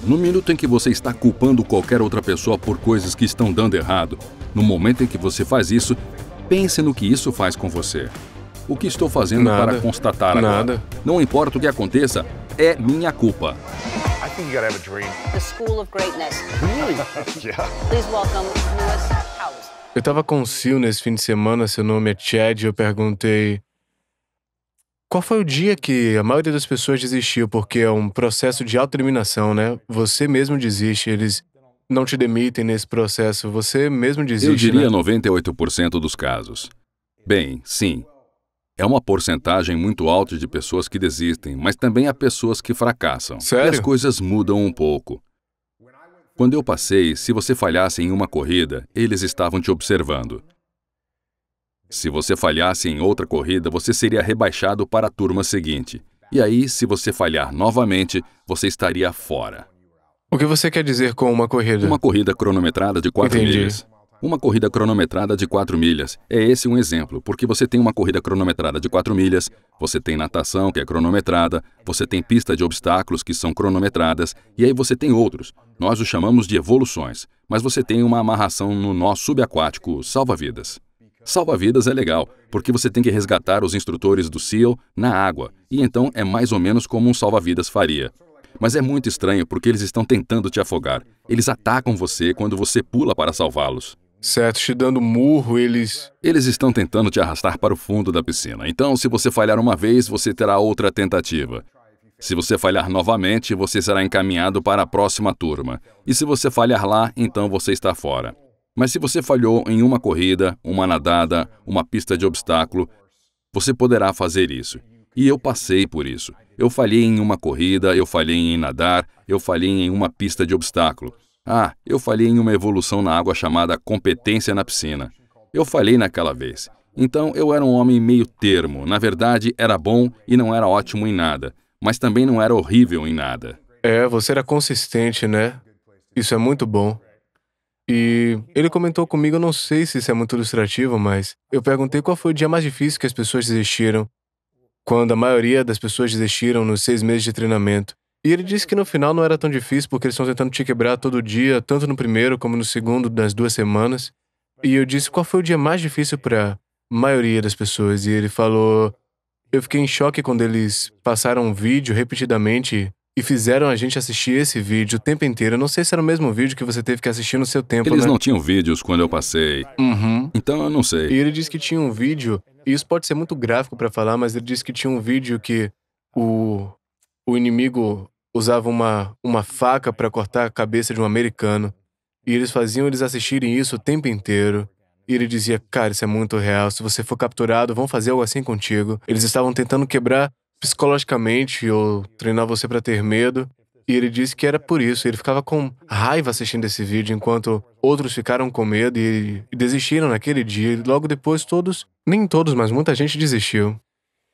No minuto em que você está culpando qualquer outra pessoa por coisas que estão dando errado, no momento em que você faz isso, pense no que isso faz com você. O que estou fazendo para constatar agora? Não importa o que aconteça, é minha culpa. I think you gotta have a dream. The School of Greatness. Really? Yeah. Please welcome Lewis Howes. Eu tava com o Sil nesse fim de semana, seu nome é Chad, e eu perguntei qual foi o dia que a maioria das pessoas desistiu, porque é um processo de autoeliminação, né? Você mesmo desiste, eles não te demitem nesse processo, você mesmo desiste, Eu diria né? 98% dos casos. Bem, sim. É uma porcentagem muito alta de pessoas que desistem, mas também há pessoas que fracassam. Sério? E as coisas mudam um pouco. Quando eu passei, se você falhasse em uma corrida, eles estavam te observando. Se você falhasse em outra corrida, você seria rebaixado para a turma seguinte. E aí, se você falhar novamente, você estaria fora. O que você quer dizer com uma corrida? Uma corrida cronometrada de 4 Entendi. milhas. Uma corrida cronometrada de 4 milhas. É esse um exemplo, porque você tem uma corrida cronometrada de 4 milhas, você tem natação, que é cronometrada, você tem pista de obstáculos, que são cronometradas, e aí você tem outros. Nós os chamamos de evoluções, mas você tem uma amarração no nó subaquático salva-vidas. Salva-vidas é legal, porque você tem que resgatar os instrutores do SEAL na água, e então é mais ou menos como um salva-vidas faria. Mas é muito estranho porque eles estão tentando te afogar. Eles atacam você quando você pula para salvá-los. Certo, te dando murro, eles estão tentando te arrastar para o fundo da piscina. Então, se você falhar uma vez, você terá outra tentativa. Se você falhar novamente, você será encaminhado para a próxima turma. E se você falhar lá, então você está fora. Mas se você falhou em uma corrida, uma nadada, uma pista de obstáculo, você poderá fazer isso. E eu passei por isso. Eu falhei em uma corrida, eu falhei em nadar, eu falhei em uma pista de obstáculo. Eu falhei em uma evolução na água chamada competência na piscina. Eu falhei naquela vez. Então, eu era um homem meio termo. Na verdade, era bom e não era ótimo em nada. Mas também não era horrível em nada. você era consistente, né? Isso é muito bom. E ele comentou comigo, eu não sei se isso é muito ilustrativo, mas eu perguntei qual foi o dia mais difícil que as pessoas desistiram, quando a maioria das pessoas desistiram nos 6 meses de treinamento. E ele disse que no final não era tão difícil, porque eles estão tentando te quebrar todo dia, tanto no primeiro como no segundo das 2 semanas. E eu disse qual foi o dia mais difícil para a maioria das pessoas. E ele falou, eu fiquei em choque quando eles passaram um vídeo repetidamente e fizeram a gente assistir esse vídeo o tempo inteiro. Eu não sei se era o mesmo vídeo que você teve que assistir no seu tempo, Eles né? não tinham vídeos quando eu passei. Então eu não E sei. ele disse que tinha um vídeo, e isso pode ser muito gráfico pra falar, mas ele disse que tinha um vídeo que o inimigo usava uma faca pra cortar a cabeça de um americano. E eles faziam eles assistirem isso o tempo inteiro. E ele dizia, cara, isso é muito real, se você for capturado, vão fazer algo assim contigo. Eles estavam tentando quebrar psicologicamente ou treinar você pra ter medo. E ele disse que era por isso. Ele ficava com raiva assistindo esse vídeo, enquanto outros ficaram com medo e desistiram naquele dia. E logo depois todos, nem todos, mas muita gente desistiu.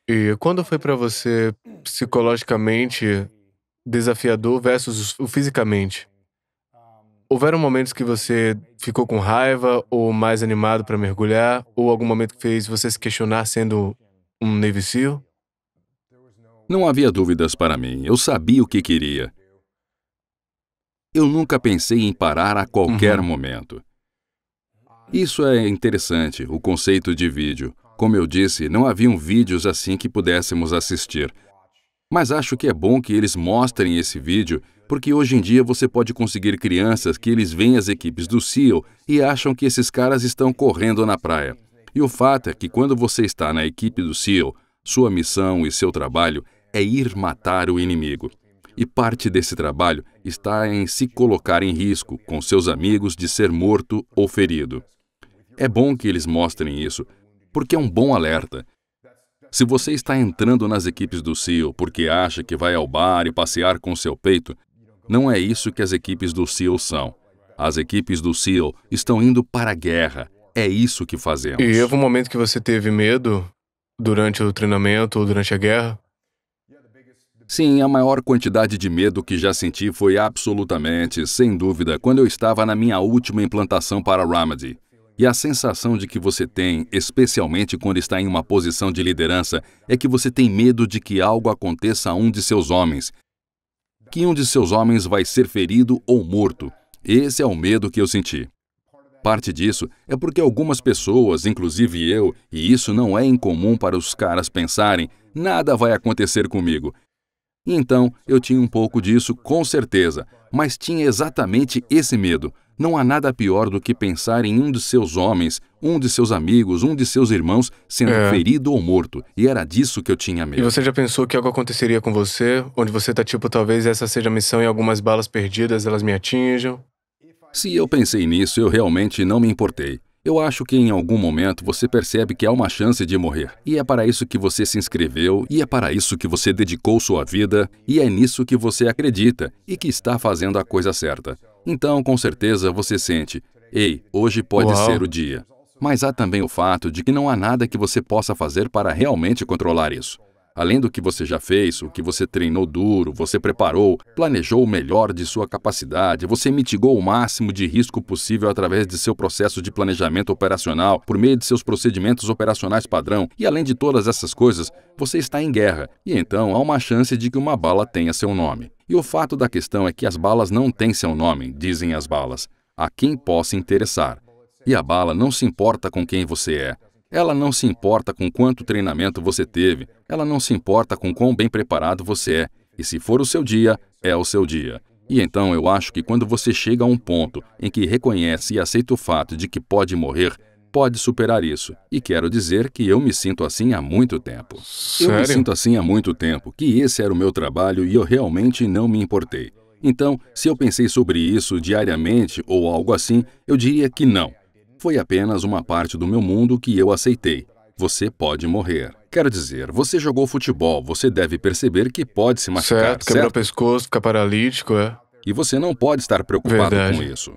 E quando foi pra você psicologicamente desafiador versus o fisicamente? Houveram momentos que você ficou com raiva ou mais animado pra mergulhar? Ou algum momento que fez você se questionar sendo um Navy SEAL? Não havia dúvidas para mim. Eu sabia o que queria. Eu nunca pensei em parar a qualquer momento. Isso é interessante, o conceito de vídeo. Como eu disse, não haviam vídeos assim que pudéssemos assistir. Mas acho que é bom que eles mostrem esse vídeo, porque hoje em dia você pode conseguir crianças que eles veem as equipes do SEAL e acham que esses caras estão correndo na praia. E o fato é que quando você está na equipe do SEAL, sua missão e seu trabalho é ir matar o inimigo. E parte desse trabalho está em se colocar em risco com seus amigos de ser morto ou ferido. É bom que eles mostrem isso, porque é um bom alerta. Se você está entrando nas equipes do SEAL porque acha que vai ao bar e passear com seu peito, não é isso que as equipes do SEAL são. As equipes do SEAL estão indo para a guerra. É isso que fazemos. E houve um momento que você teve medo durante o treinamento ou durante a guerra? Sim, a maior quantidade de medo que já senti foi absolutamente, sem dúvida, quando eu estava na minha última implantação para Ramadi. E a sensação de que você tem, especialmente quando está em uma posição de liderança, é que você tem medo de que algo aconteça a um de seus homens. que um de seus homens vai ser ferido ou morto. Esse é o medo que eu senti. Parte disso é porque algumas pessoas, inclusive eu, e isso não é incomum para os caras pensarem, nada vai acontecer comigo. Então, eu tinha um pouco disso, com certeza, mas tinha exatamente esse medo. Não há nada pior do que pensar em um de seus homens, um de seus amigos, um de seus irmãos sendo ferido ou morto. E era disso que eu tinha medo. E você já pensou que algo aconteceria com você, onde você tá tipo, talvez essa seja a missão e algumas balas perdidas, elas me atinjam? Se eu pensei nisso, eu realmente não me importei. Eu acho que em algum momento você percebe que há uma chance de morrer. E é para isso que você se inscreveu, e é para isso que você dedicou sua vida, e é nisso que você acredita, e que está fazendo a coisa certa. Então, com certeza, você sente, ei, hoje pode ser o dia. Mas há também o fato de que não há nada que você possa fazer para realmente controlar isso. Além do que você já fez, o que você treinou duro, você preparou, planejou o melhor de sua capacidade, você mitigou o máximo de risco possível através de seu processo de planejamento operacional, por meio de seus procedimentos operacionais padrão, e além de todas essas coisas, você está em guerra, e então há uma chance de que uma bala tenha seu nome. E o fato da questão é que as balas não têm seu nome, dizem as balas, a quem possa interessar. E a bala não se importa com quem você é. Ela não se importa com quanto treinamento você teve, ela não se importa com quão bem preparado você é, e se for o seu dia, é o seu dia. E então eu acho que quando você chega a um ponto em que reconhece e aceita o fato de que pode morrer, pode superar isso. E quero dizer que eu me sinto assim há muito tempo. Sério? Eu me sinto assim há muito tempo, que esse era o meu trabalho e eu realmente não me importei. Então, se eu pensei sobre isso diariamente ou algo assim, eu diria que não. Foi apenas uma parte do meu mundo que eu aceitei. Você pode morrer. Quero dizer, você jogou futebol, você deve perceber que pode se machucar, Certo, quebrar o pescoço, ficar paralítico, E você não pode estar preocupado com isso.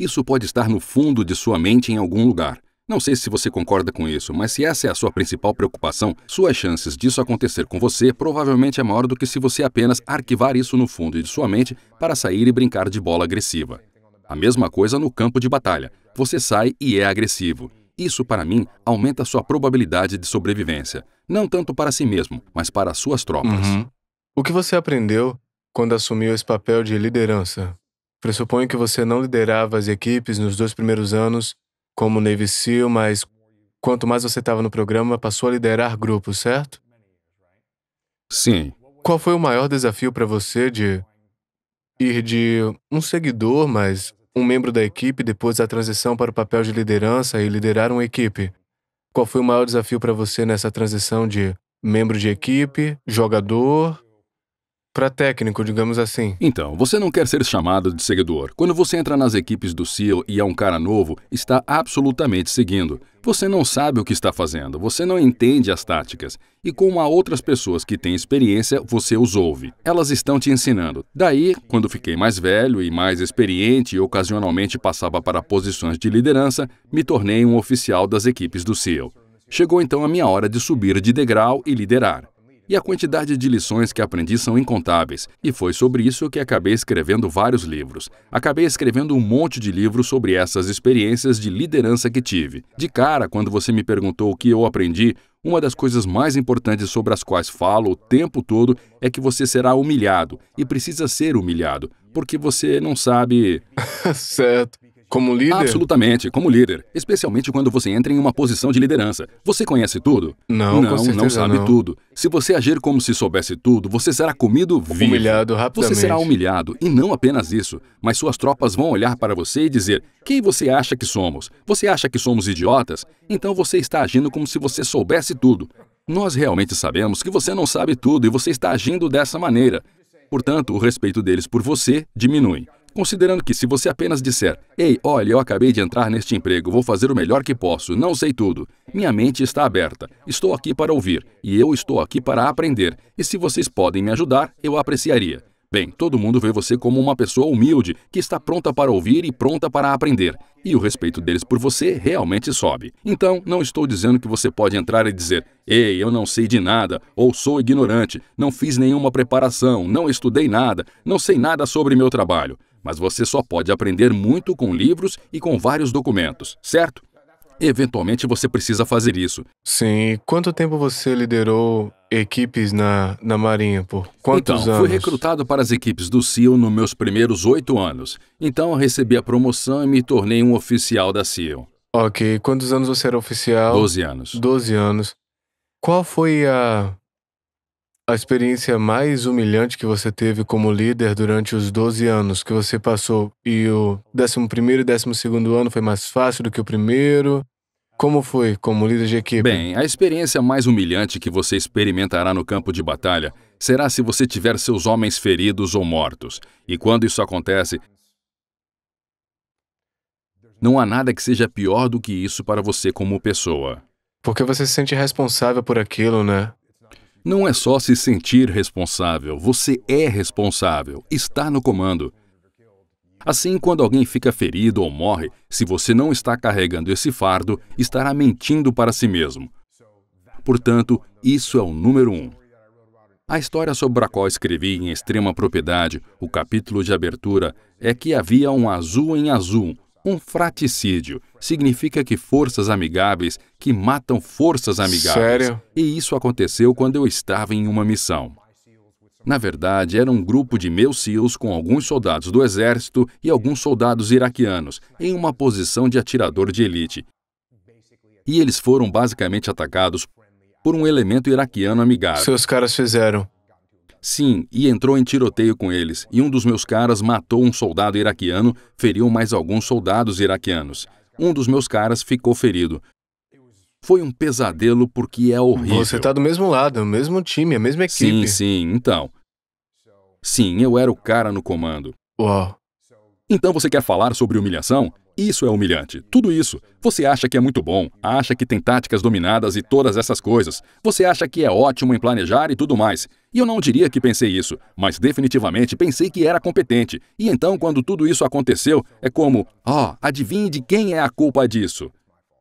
Isso pode estar no fundo de sua mente em algum lugar. Não sei se você concorda com isso, mas se essa é a sua principal preocupação, suas chances disso acontecer com você provavelmente é maior do que se você apenas arquivar isso no fundo de sua mente para sair e brincar de bola agressiva. A mesma coisa no campo de batalha. Você sai e é agressivo. Isso, para mim, aumenta sua probabilidade de sobrevivência. Não tanto para si mesmo, mas para suas tropas. O que você aprendeu quando assumiu esse papel de liderança? Pressuponho que você não liderava as equipes nos 2 primeiros anos como Navy SEAL, mas quanto mais você estava no programa, passou a liderar grupos, certo? Sim. Qual foi o maior desafio para você de ir de um seguidor, mas um membro da equipe depois da transição para o papel de liderança e liderar uma equipe? Qual foi o maior desafio para você nessa transição de membro de equipe, jogador, para técnico, digamos assim? Então, você não quer ser chamado de seguidor. Quando você entra nas equipes do SEAL e é um cara novo, está absolutamente seguindo. Você não sabe o que está fazendo, você não entende as táticas. E como há outras pessoas que têm experiência, você os ouve. Elas estão te ensinando. Daí, quando fiquei mais velho e mais experiente e ocasionalmente passava para posições de liderança, me tornei um oficial das equipes do SEAL. Chegou então a minha hora de subir de degrau e liderar. E a quantidade de lições que aprendi são incontáveis, e foi sobre isso que acabei escrevendo vários livros. Acabei escrevendo um monte de livros sobre essas experiências de liderança que tive. De cara, quando você me perguntou o que eu aprendi, uma das coisas mais importantes sobre as quais falo o tempo todo é que você será humilhado, e precisa ser humilhado, porque você não sabe... Certo. Como líder? Absolutamente, como líder. Especialmente quando você entra em uma posição de liderança. Você conhece tudo? Não, com certeza não sabe não. tudo. Se você agir como se soubesse tudo, você será comido vivo. Humilhado rapidamente. Você será humilhado, e não apenas isso, mas suas tropas vão olhar para você e dizer: quem você acha que somos? Você acha que somos idiotas? Então você está agindo como se você soubesse tudo. Nós realmente sabemos que você não sabe tudo e você está agindo dessa maneira. Portanto, o respeito deles por você diminui. Considerando que se você apenas disser: ei, olha, eu acabei de entrar neste emprego, vou fazer o melhor que posso, não sei tudo. Minha mente está aberta, estou aqui para ouvir, e eu estou aqui para aprender, e se vocês podem me ajudar, eu apreciaria. Bem, todo mundo vê você como uma pessoa humilde, que está pronta para ouvir e pronta para aprender, e o respeito deles por você realmente sobe. Então, não estou dizendo que você pode entrar e dizer: ei, eu não sei de nada, ou sou ignorante, não fiz nenhuma preparação, não estudei nada, não sei nada sobre meu trabalho. Mas você só pode aprender muito com livros e com vários documentos, certo? Eventualmente você precisa fazer isso. Sim. Quanto tempo você liderou equipes na Marinha? Por quantos Então, anos? fui recrutado para as equipes do SEAL nos meus primeiros 8 anos. Então, eu recebi a promoção e me tornei um oficial da SEAL. Ok. Quantos anos você era oficial? 12 anos. 12 anos. Qual foi a experiência mais humilhante que você teve como líder durante os 12 anos que você passou? E o 11º e 12º ano foi mais fácil do que o primeiro? Como foi como líder de equipe? Bem, a experiência mais humilhante que você experimentará no campo de batalha será se você tiver seus homens feridos ou mortos. E quando isso acontece, não há nada que seja pior do que isso para você como pessoa. Porque você se sente responsável por aquilo, né? Não é só se sentir responsável, você é responsável, está no comando. Assim, quando alguém fica ferido ou morre, se você não está carregando esse fardo, estará mentindo para si mesmo. Portanto, isso é o número 1. A história sobre a qual escrevi em extrema propriedade, o capítulo de abertura, é que havia um azul em azul, um fraticídio. Significa que forças amigáveis que matam forças amigáveis. Sério? E isso aconteceu quando eu estava em uma missão. Na verdade, era um grupo de meus SEALs com alguns soldados do exército e alguns soldados iraquianos, em uma posição de atirador de elite. E eles foram basicamente atacados por um elemento iraquiano amigável. Seus caras fizeram. Sim, e entrou em tiroteio com eles, e um dos meus caras matou um soldado iraquiano, feriu mais alguns soldados iraquianos. Um dos meus caras ficou ferido. Foi um pesadelo porque é horrível. Você tá do mesmo lado, mesmo time, a mesma equipe. Sim, então. Sim, eu era o cara no comando. Uau. Então você quer falar sobre humilhação? Isso é humilhante. Tudo isso. Você acha que é muito bom, acha que tem táticas dominadas e todas essas coisas. Você acha que é ótimo em planejar e tudo mais. E eu não diria que pensei isso, mas definitivamente pensei que era competente. E então, quando tudo isso aconteceu, é como, adivinhe de quem é a culpa disso?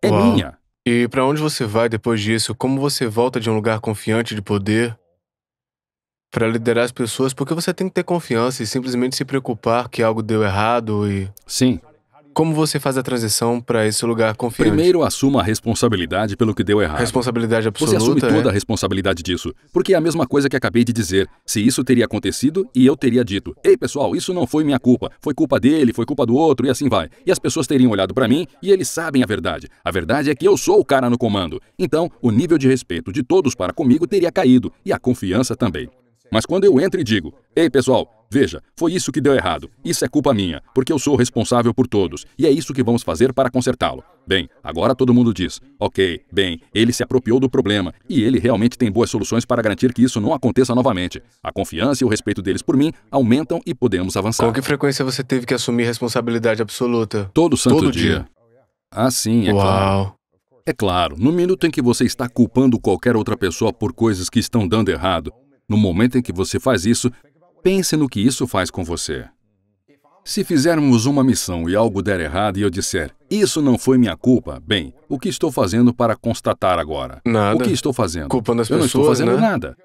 É Uau. minha. E pra onde você vai depois disso? Como você volta de um lugar confiante de poder pra liderar as pessoas? Porque você tem que ter confiança e simplesmente se preocupar que algo deu errado e... Sim. Como você faz a transição pra esse lugar confiante? Primeiro, assuma a responsabilidade pelo que deu errado. Responsabilidade Você absoluta, assume toda a responsabilidade disso, porque é a mesma coisa que acabei de dizer. Se isso teria acontecido, e eu teria dito, ei pessoal, isso não foi minha culpa, foi culpa dele, foi culpa do outro, e assim vai. E as pessoas teriam olhado pra mim, e eles sabem a verdade. A verdade é que eu sou o cara no comando. Então, o nível de respeito de todos para comigo teria caído, e a confiança também. Mas quando eu entro e digo, ei pessoal, veja, foi isso que deu errado, isso é culpa minha, porque eu sou responsável por todos, e é isso que vamos fazer para consertá-lo. Bem, agora todo mundo diz, ok, bem, ele se apropriou do problema, e ele realmente tem boas soluções para garantir que isso não aconteça novamente. A confiança e o respeito deles por mim aumentam e podemos avançar. Com que frequência você teve que assumir responsabilidade absoluta? Todo santo Todo dia. Ah, sim, é Uau. claro. É claro, no minuto em que você está culpando qualquer outra pessoa por coisas que estão dando errado, no momento em que você faz isso, pense no que isso faz com você. Se fizermos uma missão e algo der errado e eu disser, isso não foi minha culpa, bem, o que estou fazendo para constatar agora? Nada. O que estou fazendo? Culpando as Eu não estou pessoas, fazendo né? nada.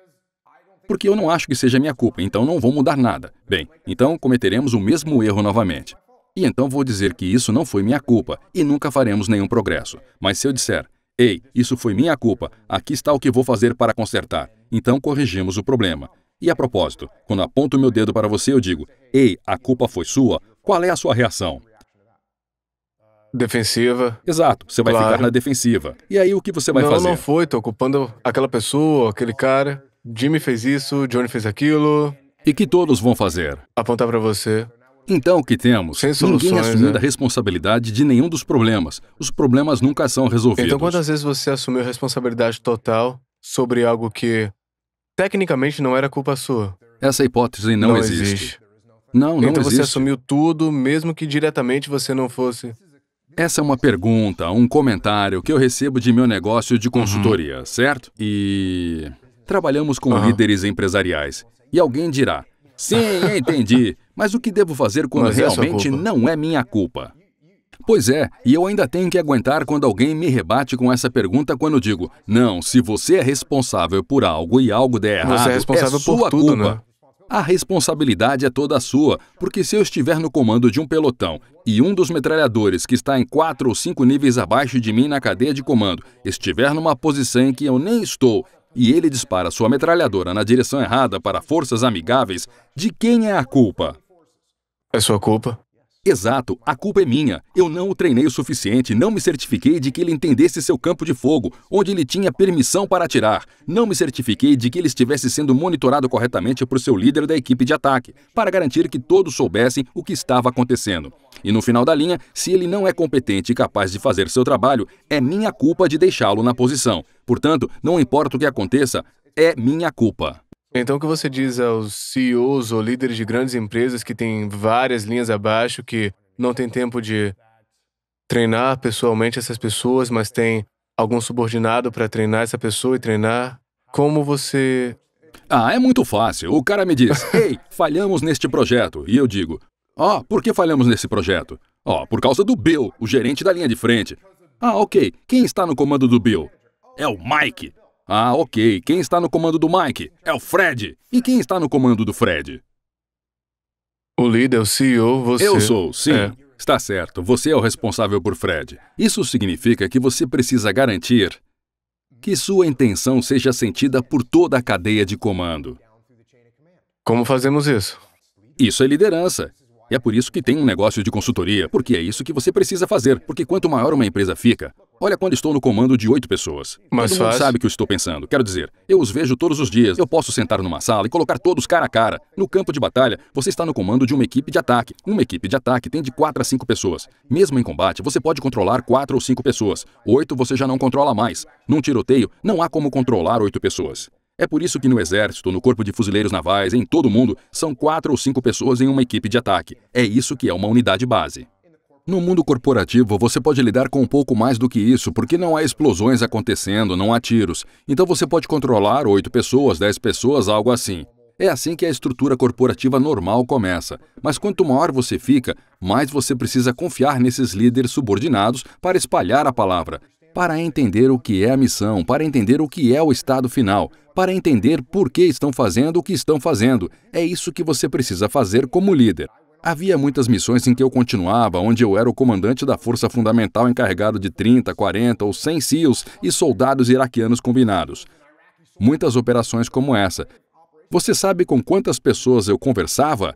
Porque eu não acho que seja minha culpa, então não vou mudar nada. Bem, então cometeremos o mesmo erro novamente. E então vou dizer que isso não foi minha culpa e nunca faremos nenhum progresso. Mas se eu disser, ei, isso foi minha culpa, aqui está o que vou fazer para consertar, então corrigimos o problema. E a propósito, quando aponto o meu dedo para você, eu digo, ei, a culpa foi sua, qual é a sua reação? Defensiva. Exato, você vai Claro. ficar na defensiva. E aí o que você vai fazer? Não foi, tô culpando aquela pessoa, aquele cara. Jimmy fez isso, Johnny fez aquilo. E que todos vão fazer? Apontar pra você. Então o que temos? Sem Ninguém soluções, assumindo né? a responsabilidade de nenhum dos problemas. Os problemas nunca são resolvidos. Então quantas vezes você assumiu responsabilidade total sobre algo que tecnicamente não era culpa sua? Essa hipótese não existe. Não Então você existe. assumiu tudo, mesmo que diretamente você não fosse. Essa é uma pergunta, um comentário que eu recebo de meu negócio de consultoria, certo? E trabalhamos com líderes empresariais. E alguém dirá, sim, entendi, mas o que devo fazer quando Mas é a sua realmente culpa. não é minha culpa? Pois é, e eu ainda tenho que aguentar quando alguém me rebate com essa pergunta quando eu digo, não, se você é responsável por algo e algo der errado, Você é responsável sua por tudo, culpa. né? A responsabilidade é toda sua, porque se eu estiver no comando de um pelotão e um dos metralhadores que está em 4 ou 5 níveis abaixo de mim na cadeia de comando estiver numa posição em que eu nem estou e ele dispara sua metralhadora na direção errada para forças amigáveis, de quem é a culpa? É sua culpa. Exato, a culpa é minha. Eu não o treinei o suficiente, não me certifiquei de que ele entendesse seu campo de fogo, onde ele tinha permissão para atirar. Não me certifiquei de que ele estivesse sendo monitorado corretamente por seu líder da equipe de ataque, para garantir que todos soubessem o que estava acontecendo. E no final da linha, se ele não é competente e capaz de fazer seu trabalho, é minha culpa de deixá-lo na posição. Portanto, não importa o que aconteça, é minha culpa. Então o que você diz aos CEOs ou líderes de grandes empresas que têm várias linhas abaixo, que não têm tempo de treinar pessoalmente essas pessoas, mas tem algum subordinado para treinar essa pessoa e treinar? Como você... É muito fácil. O cara me diz, ei, falhamos neste projeto. E eu digo, por que falhamos nesse projeto? Por causa do Bill, o gerente da linha de frente. Ok. Quem está no comando do Bill? É o Mike. Ok. Quem está no comando do Mike? É o Fred. E quem está no comando do Fred? O líder, o CEO, você... Eu sou, sim. Está certo. Você é o responsável por Fred. Isso significa que você precisa garantir que sua intenção seja sentida por toda a cadeia de comando. Como fazemos isso? Isso é liderança. E é por isso que tem um negócio de consultoria, porque é isso que você precisa fazer, porque quanto maior uma empresa fica... Olha quando estou no comando de 8 pessoas. Todo mundo sabe o que eu estou pensando. Quero dizer, eu os vejo todos os dias. Eu posso sentar numa sala e colocar todos cara a cara. No campo de batalha, você está no comando de uma equipe de ataque. Uma equipe de ataque tem de 4 a 5 pessoas. Mesmo em combate, você pode controlar 4 ou 5 pessoas. 8 você já não controla mais. Num tiroteio, não há como controlar 8 pessoas. É por isso que no exército, no corpo de fuzileiros navais, em todo o mundo, são 4 ou 5 pessoas em uma equipe de ataque. É isso que é uma unidade base. No mundo corporativo, você pode lidar com um pouco mais do que isso, porque não há explosões acontecendo, não há tiros. Então você pode controlar 8 pessoas, 10 pessoas, algo assim. É assim que a estrutura corporativa normal começa. Mas quanto maior você fica, mais você precisa confiar nesses líderes subordinados para espalhar a palavra, para entender o que é a missão, para entender o que é o estado final, para entender por que estão fazendo o que estão fazendo. É isso que você precisa fazer como líder. Havia muitas missões em que eu continuava, onde eu era o comandante da força fundamental encarregado de 30, 40 ou 100 SEALs e soldados iraquianos combinados. Muitas operações como essa. Você sabe com quantas pessoas eu conversava?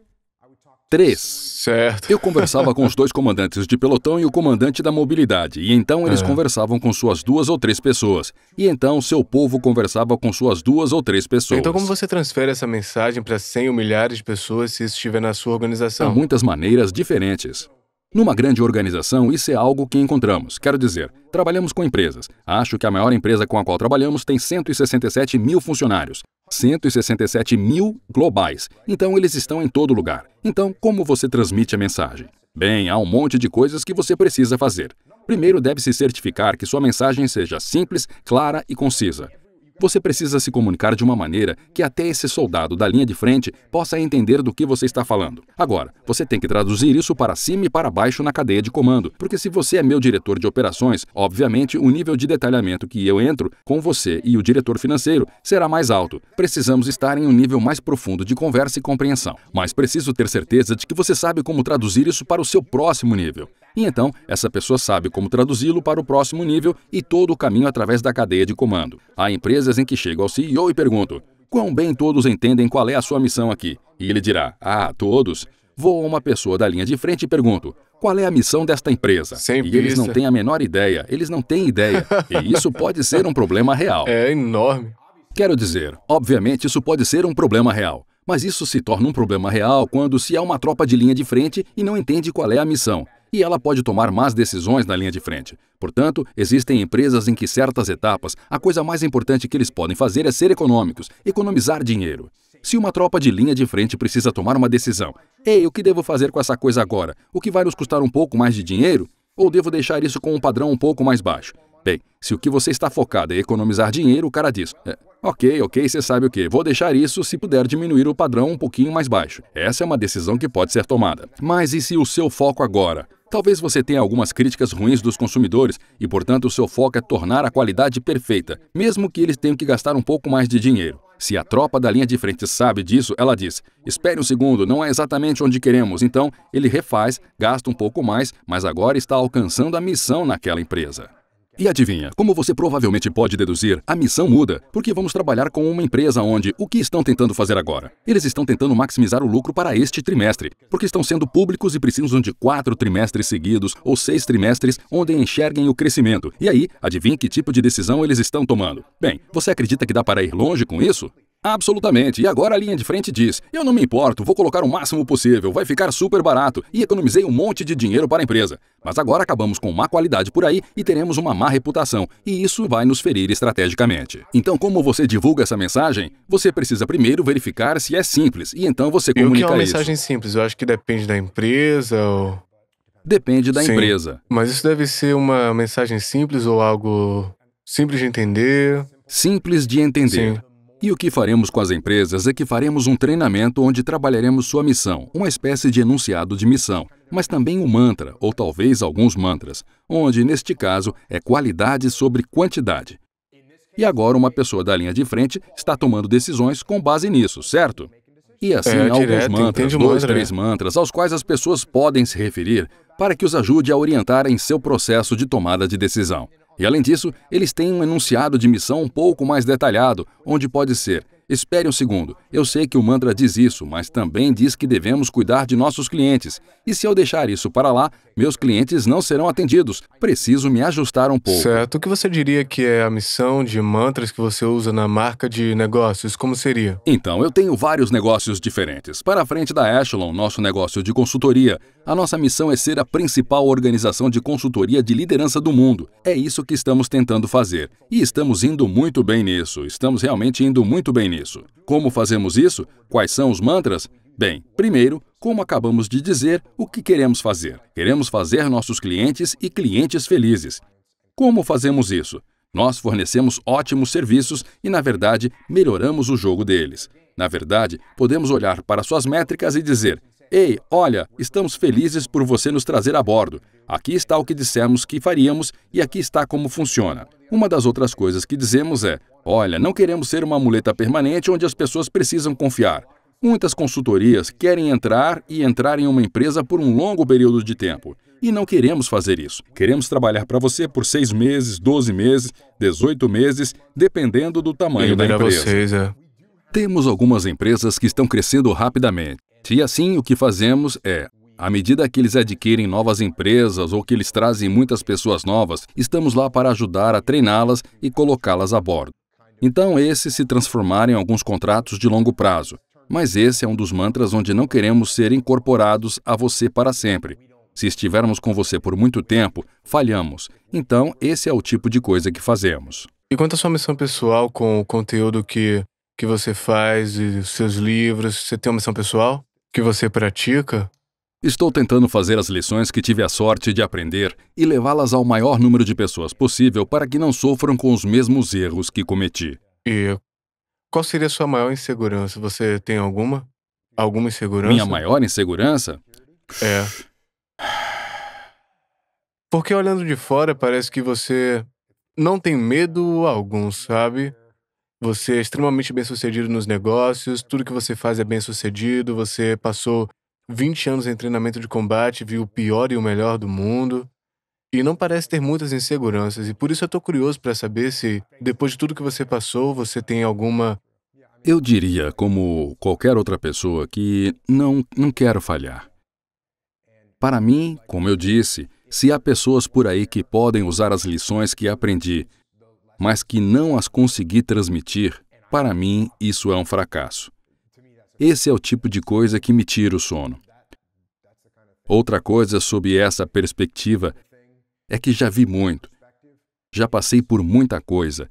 3. Certo. Eu conversava com os 2 comandantes de pelotão e o comandante da mobilidade, e então eles conversavam com suas 2 ou 3 pessoas. E então seu povo conversava com suas 2 ou 3 pessoas. Então como você transfere essa mensagem para 100 ou milhares de pessoas se isso estiver na sua organização? Há muitas maneiras diferentes. Numa grande organização, isso é algo que encontramos. Quero dizer, trabalhamos com empresas. Acho que a maior empresa com a qual trabalhamos tem 167 mil funcionários. 167 mil globais. Então, eles estão em todo lugar. Então, como você transmite a mensagem? Bem, há um monte de coisas que você precisa fazer. Primeiro, deve-se certificar que sua mensagem seja simples, clara e concisa. Você precisa se comunicar de uma maneira que até esse soldado da linha de frente possa entender do que você está falando. Agora, você tem que traduzir isso para cima e para baixo na cadeia de comando, porque se você é meu diretor de operações, obviamente o nível de detalhamento que eu entro com você e o diretor financeiro será mais alto. Precisamos estar em um nível mais profundo de conversa e compreensão, mas preciso ter certeza de que você sabe como traduzir isso para o seu próximo nível. E então, essa pessoa sabe como traduzi-lo para o próximo nível e todo o caminho através da cadeia de comando. Há empresas em que chego ao CEO e pergunto, quão bem todos entendem qual é a sua missão aqui? E ele dirá, todos. Vou a uma pessoa da linha de frente e pergunto, qual é a missão desta empresa? E eles não têm a menor ideia, eles não têm ideia. E isso pode ser um problema real. É enorme. Quero dizer, obviamente isso pode ser um problema real. Mas isso se torna um problema real quando se há uma tropa de linha de frente e não entende qual é a missão. E ela pode tomar más decisões na linha de frente. Portanto, existem empresas em que certas etapas, a coisa mais importante que eles podem fazer é ser econômicos, economizar dinheiro. Se uma tropa de linha de frente precisa tomar uma decisão, ei, o que devo fazer com essa coisa agora? O que vai nos custar um pouco mais de dinheiro? Ou devo deixar isso com um padrão um pouco mais baixo? Bem, se o que você está focado é economizar dinheiro, o cara diz, ok, você sabe o que, vou deixar isso se puder diminuir o padrão um pouquinho mais baixo. Essa é uma decisão que pode ser tomada. Mas e se o seu foco agora? Talvez você tenha algumas críticas ruins dos consumidores e, portanto, o seu foco é tornar a qualidade perfeita, mesmo que eles tenham que gastar um pouco mais de dinheiro. Se a tropa da linha de frente sabe disso, ela diz: espere um segundo, não é exatamente onde queremos. Então, ele refaz, gasta um pouco mais, mas agora está alcançando a missão naquela empresa. E adivinha, como você provavelmente pode deduzir, a missão muda, porque vamos trabalhar com uma empresa onde, o que estão tentando fazer agora? Eles estão tentando maximizar o lucro para este trimestre, porque estão sendo públicos e precisam de 4 trimestres seguidos ou 6 trimestres onde enxerguem o crescimento. E aí, adivinha que tipo de decisão eles estão tomando? Bem, você acredita que dá para ir longe com isso? Absolutamente. E agora a linha de frente diz: eu não me importo, vou colocar o máximo possível, vai ficar super barato e economizei um monte de dinheiro para a empresa. Mas agora acabamos com má qualidade por aí e teremos uma má reputação, e isso vai nos ferir estrategicamente. Então, como você divulga essa mensagem? Você precisa primeiro verificar se é simples, e então você E o que é comunica uma isso. mensagem simples? Eu acho que depende da empresa ou... Depende da Sim. empresa. Mas isso deve ser uma mensagem simples ou algo simples de entender? Simples de entender. Sim. E o que faremos com as empresas é que faremos um treinamento onde trabalharemos sua missão, uma espécie de enunciado de missão, mas também um mantra, ou talvez alguns mantras, onde, neste caso, é qualidade sobre quantidade. E agora uma pessoa da linha de frente está tomando decisões com base nisso, certo? E assim alguns direto, mantras, entende o 2, mantra, 3 mantras, aos quais as pessoas podem se referir para que os ajude a orientar em seu processo de tomada de decisão. E além disso, eles têm um enunciado de missão um pouco mais detalhado, onde pode ser: espere um segundo, eu sei que o mantra diz isso, mas também diz que devemos cuidar de nossos clientes. E se eu deixar isso para lá, meus clientes não serão atendidos. Preciso me ajustar um pouco. Certo. O que você diria que é a missão de mantras que você usa na marca de negócios? Como seria? Então, eu tenho vários negócios diferentes. Para a frente da Echelon, nosso negócio de consultoria, a nossa missão é ser a principal organização de consultoria de liderança do mundo. É isso que estamos tentando fazer. E estamos indo muito bem nisso. Estamos realmente indo muito bem nisso. Como fazemos isso? Quais são os mantras? Bem, primeiro, como acabamos de dizer, o que queremos fazer? Queremos fazer nossos clientes e clientes felizes. Como fazemos isso? Nós fornecemos ótimos serviços e, na verdade, melhoramos o jogo deles. Na verdade, podemos olhar para suas métricas e dizer: ei, olha, estamos felizes por você nos trazer a bordo. Aqui está o que dissemos que faríamos e aqui está como funciona. Uma das outras coisas que dizemos é: olha, não queremos ser uma muleta permanente onde as pessoas precisam confiar. Muitas consultorias querem entrar em uma empresa por um longo período de tempo. E não queremos fazer isso. Queremos trabalhar para você por 6 meses, 12 meses, 18 meses, dependendo do tamanho da empresa. Vocês, Temos algumas empresas que estão crescendo rapidamente. E assim, o que fazemos é, à medida que eles adquirem novas empresas ou que eles trazem muitas pessoas novas, estamos lá para ajudar a treiná-las e colocá-las a bordo. Então, esses se transformaram em alguns contratos de longo prazo. Mas esse é um dos mantras onde não queremos ser incorporados a você para sempre. Se estivermos com você por muito tempo, falhamos. Então, esse é o tipo de coisa que fazemos. E quanto à sua missão pessoal com o conteúdo que você faz e os seus livros, você tem uma missão pessoal que você pratica? Estou tentando fazer as lições que tive a sorte de aprender e levá-las ao maior número de pessoas possível para que não sofram com os mesmos erros que cometi. E qual seria a sua maior insegurança? Você tem alguma? Alguma insegurança? Minha maior insegurança? É. Porque olhando de fora, parece que você não tem medo algum, sabe? Você é extremamente bem-sucedido nos negócios, tudo que você faz é bem-sucedido, você passou 20 anos em treinamento de combate, viu o pior e o melhor do mundo, e não parece ter muitas inseguranças, e por isso eu tô curioso para saber se, depois de tudo que você passou, você tem alguma... Eu diria, como qualquer outra pessoa, que não quero falhar. Para mim, como eu disse, se há pessoas por aí que podem usar as lições que aprendi, mas que não as consegui transmitir, para mim isso é um fracasso. Esse é o tipo de coisa que me tira o sono. Outra coisa sob essa perspectiva é que já vi muito, já passei por muita coisa,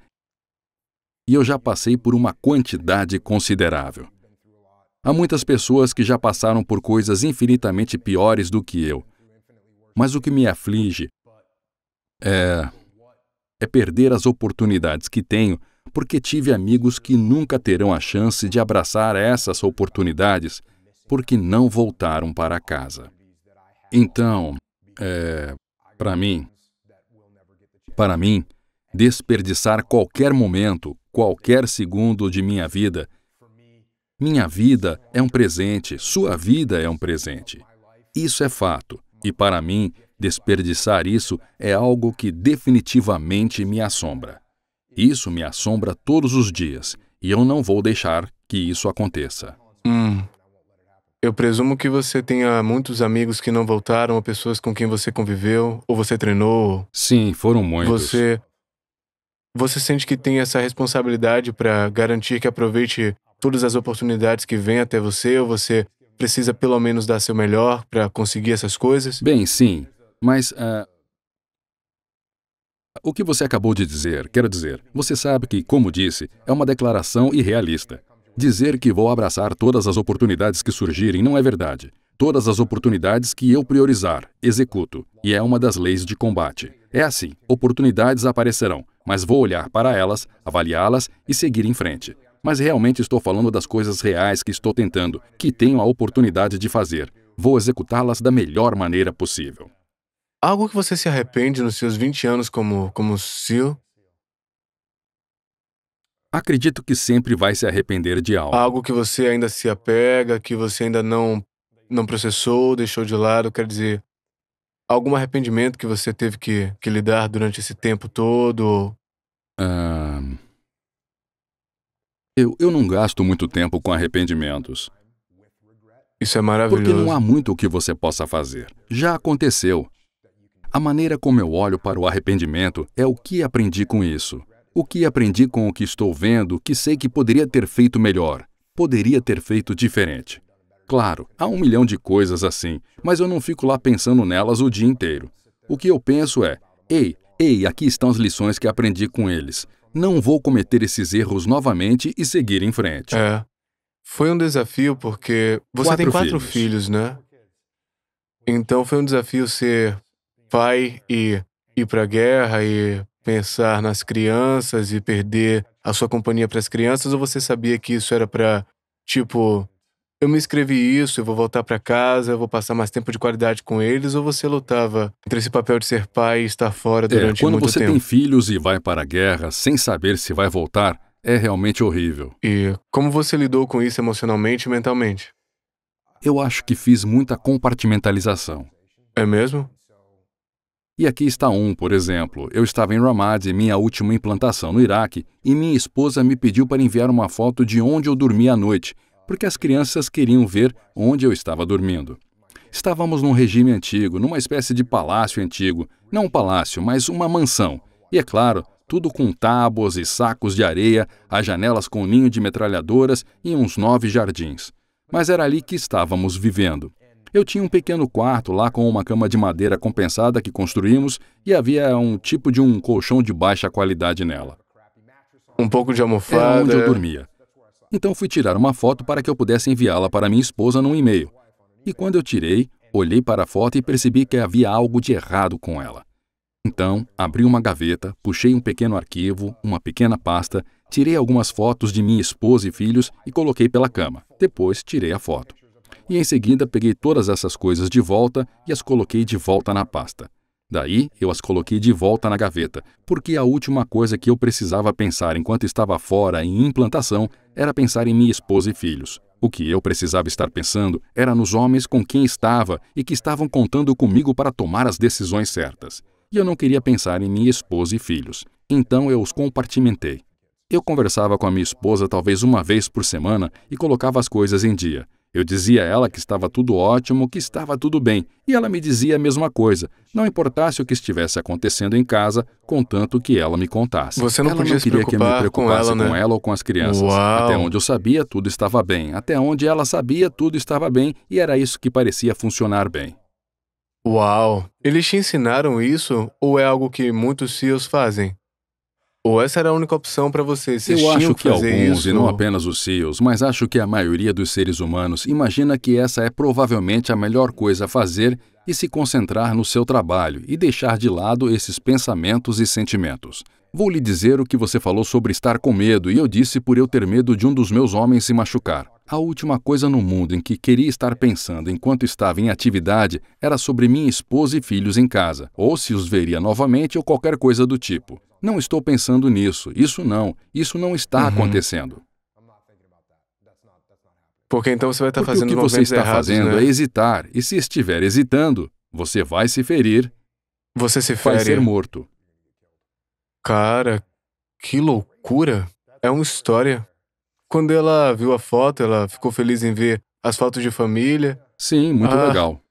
e eu já passei por uma quantidade considerável. Há muitas pessoas que já passaram por coisas infinitamente piores do que eu, mas o que me aflige é perder as oportunidades que tenho, porque tive amigos que nunca terão a chance de abraçar essas oportunidades, porque não voltaram para casa. Então, para mim, desperdiçar qualquer momento, qualquer segundo de minha vida é um presente, sua vida é um presente. Isso é fato, e para mim, desperdiçar isso é algo que definitivamente me assombra. Isso me assombra todos os dias, e eu não vou deixar que isso aconteça. Eu presumo que você tenha muitos amigos que não voltaram, ou pessoas com quem você conviveu, ou você treinou. Sim, foram muitos. Você sente que tem essa responsabilidade para garantir que aproveite todas as oportunidades que vêm até você, ou você precisa pelo menos dar seu melhor para conseguir essas coisas? Bem, sim, mas o que você acabou de dizer, quero dizer, você sabe que, como disse, é uma declaração irrealista. Dizer que vou abraçar todas as oportunidades que surgirem não é verdade. Todas as oportunidades que eu priorizar, executo, e é uma das leis de combate. É assim, oportunidades aparecerão, mas vou olhar para elas, avaliá-las e seguir em frente. Mas realmente estou falando das coisas reais que estou tentando, que tenho a oportunidade de fazer. Vou executá-las da melhor maneira possível. Algo que você se arrepende nos seus 20 anos como SEAL? Acredito que sempre vai se arrepender de algo. Algo que você ainda se apega, que você ainda não processou, deixou de lado, quer dizer, algum arrependimento que você teve que lidar durante esse tempo todo? Eu não gasto muito tempo com arrependimentos. Isso é maravilhoso. Porque não há muito o que você possa fazer. Já aconteceu. A maneira como eu olho para o arrependimento é o que aprendi com isso. O que aprendi com o que estou vendo, que sei que poderia ter feito melhor. Poderia ter feito diferente. Claro, há 1 milhão de coisas assim, mas eu não fico lá pensando nelas o dia inteiro. O que eu penso é, ei, aqui estão as lições que aprendi com eles. Não vou cometer esses erros novamente e seguir em frente. Foi um desafio porque você tem 4 filhos, né? Então foi um desafio ser pai e ir para a guerra e pensar nas crianças e perder a sua companhia para as crianças, ou você sabia que isso era para, tipo, eu me inscrevi isso, eu vou voltar para casa, eu vou passar mais tempo de qualidade com eles, ou você lutava entre esse papel de ser pai e estar fora durante muito tempo? Quando você tem filhos e vai para a guerra sem saber se vai voltar, é realmente horrível. E como você lidou com isso emocionalmente e mentalmente? Eu acho que fiz muita compartimentalização. É mesmo? E aqui está por exemplo. Eu estava em Ramadi, minha última implantação no Iraque, e minha esposa me pediu para enviar uma foto de onde eu dormia à noite, porque as crianças queriam ver onde eu estava dormindo. Estávamos num regime antigo, numa espécie de palácio antigo. Não um palácio, mas uma mansão. E é claro, tudo com tábuas e sacos de areia, as janelas com ninho de metralhadoras e uns 9 jardins. Mas era ali que estávamos vivendo. Eu tinha um pequeno quarto lá com uma cama de madeira compensada que construímos e havia um tipo de um colchão de baixa qualidade nela. Um pouco de almofada. Era onde eu dormia. Então fui tirar uma foto para que eu pudesse enviá-la para minha esposa num e-mail. E quando eu tirei, olhei para a foto e percebi que havia algo de errado com ela. Então, abri uma gaveta, puxei um pequeno arquivo, uma pequena pasta, tirei algumas fotos de minha esposa e filhos e coloquei pela cama. Depois, tirei a foto. E em seguida, peguei todas essas coisas de volta e as coloquei de volta na pasta. Daí, eu as coloquei de volta na gaveta, porque a última coisa que eu precisava pensar enquanto estava fora em implantação era pensar em minha esposa e filhos. O que eu precisava estar pensando era nos homens com quem estava e que estavam contando comigo para tomar as decisões certas. E eu não queria pensar em minha esposa e filhos. Então, eu os compartimentei. Eu conversava com a minha esposa talvez uma vez por semana e colocava as coisas em dia. Eu dizia a ela que estava tudo ótimo, que estava tudo bem, e ela me dizia a mesma coisa, não importasse o que estivesse acontecendo em casa, contanto que ela me contasse. Você não podia se preocupar que eu me preocupasse com ela ou com as crianças. Uau. Até onde eu sabia, tudo estava bem. Até onde ela sabia, tudo estava bem, e era isso que parecia funcionar bem. Uau! Eles te ensinaram isso, ou é algo que muitos CEOs fazem? Ou essa era a única opção para você? Vocês Eu acho tinham que fazer alguns, isso? e não apenas os CEOs, mas acho que a maioria dos seres humanos imagina que essa é provavelmente a melhor coisa a fazer e se concentrar no seu trabalho e deixar de lado esses pensamentos e sentimentos. Vou lhe dizer o que você falou sobre estar com medo, e eu disse por eu ter medo de um dos meus homens se machucar. A última coisa no mundo em que queria estar pensando enquanto estava em atividade era sobre minha esposa e filhos em casa, ou se os veria novamente ou qualquer coisa do tipo. Não estou pensando nisso. Isso não está acontecendo. Porque então você vai estar Porque o fazendo que os você movimentos está errados, fazendo né? é hesitar. E se estiver hesitando, você vai se ferir, Você se vai ser fere. morto. Cara, que loucura. É uma história. Quando ela viu a foto, ela ficou feliz em ver as fotos de família. Sim, muito Ah, legal.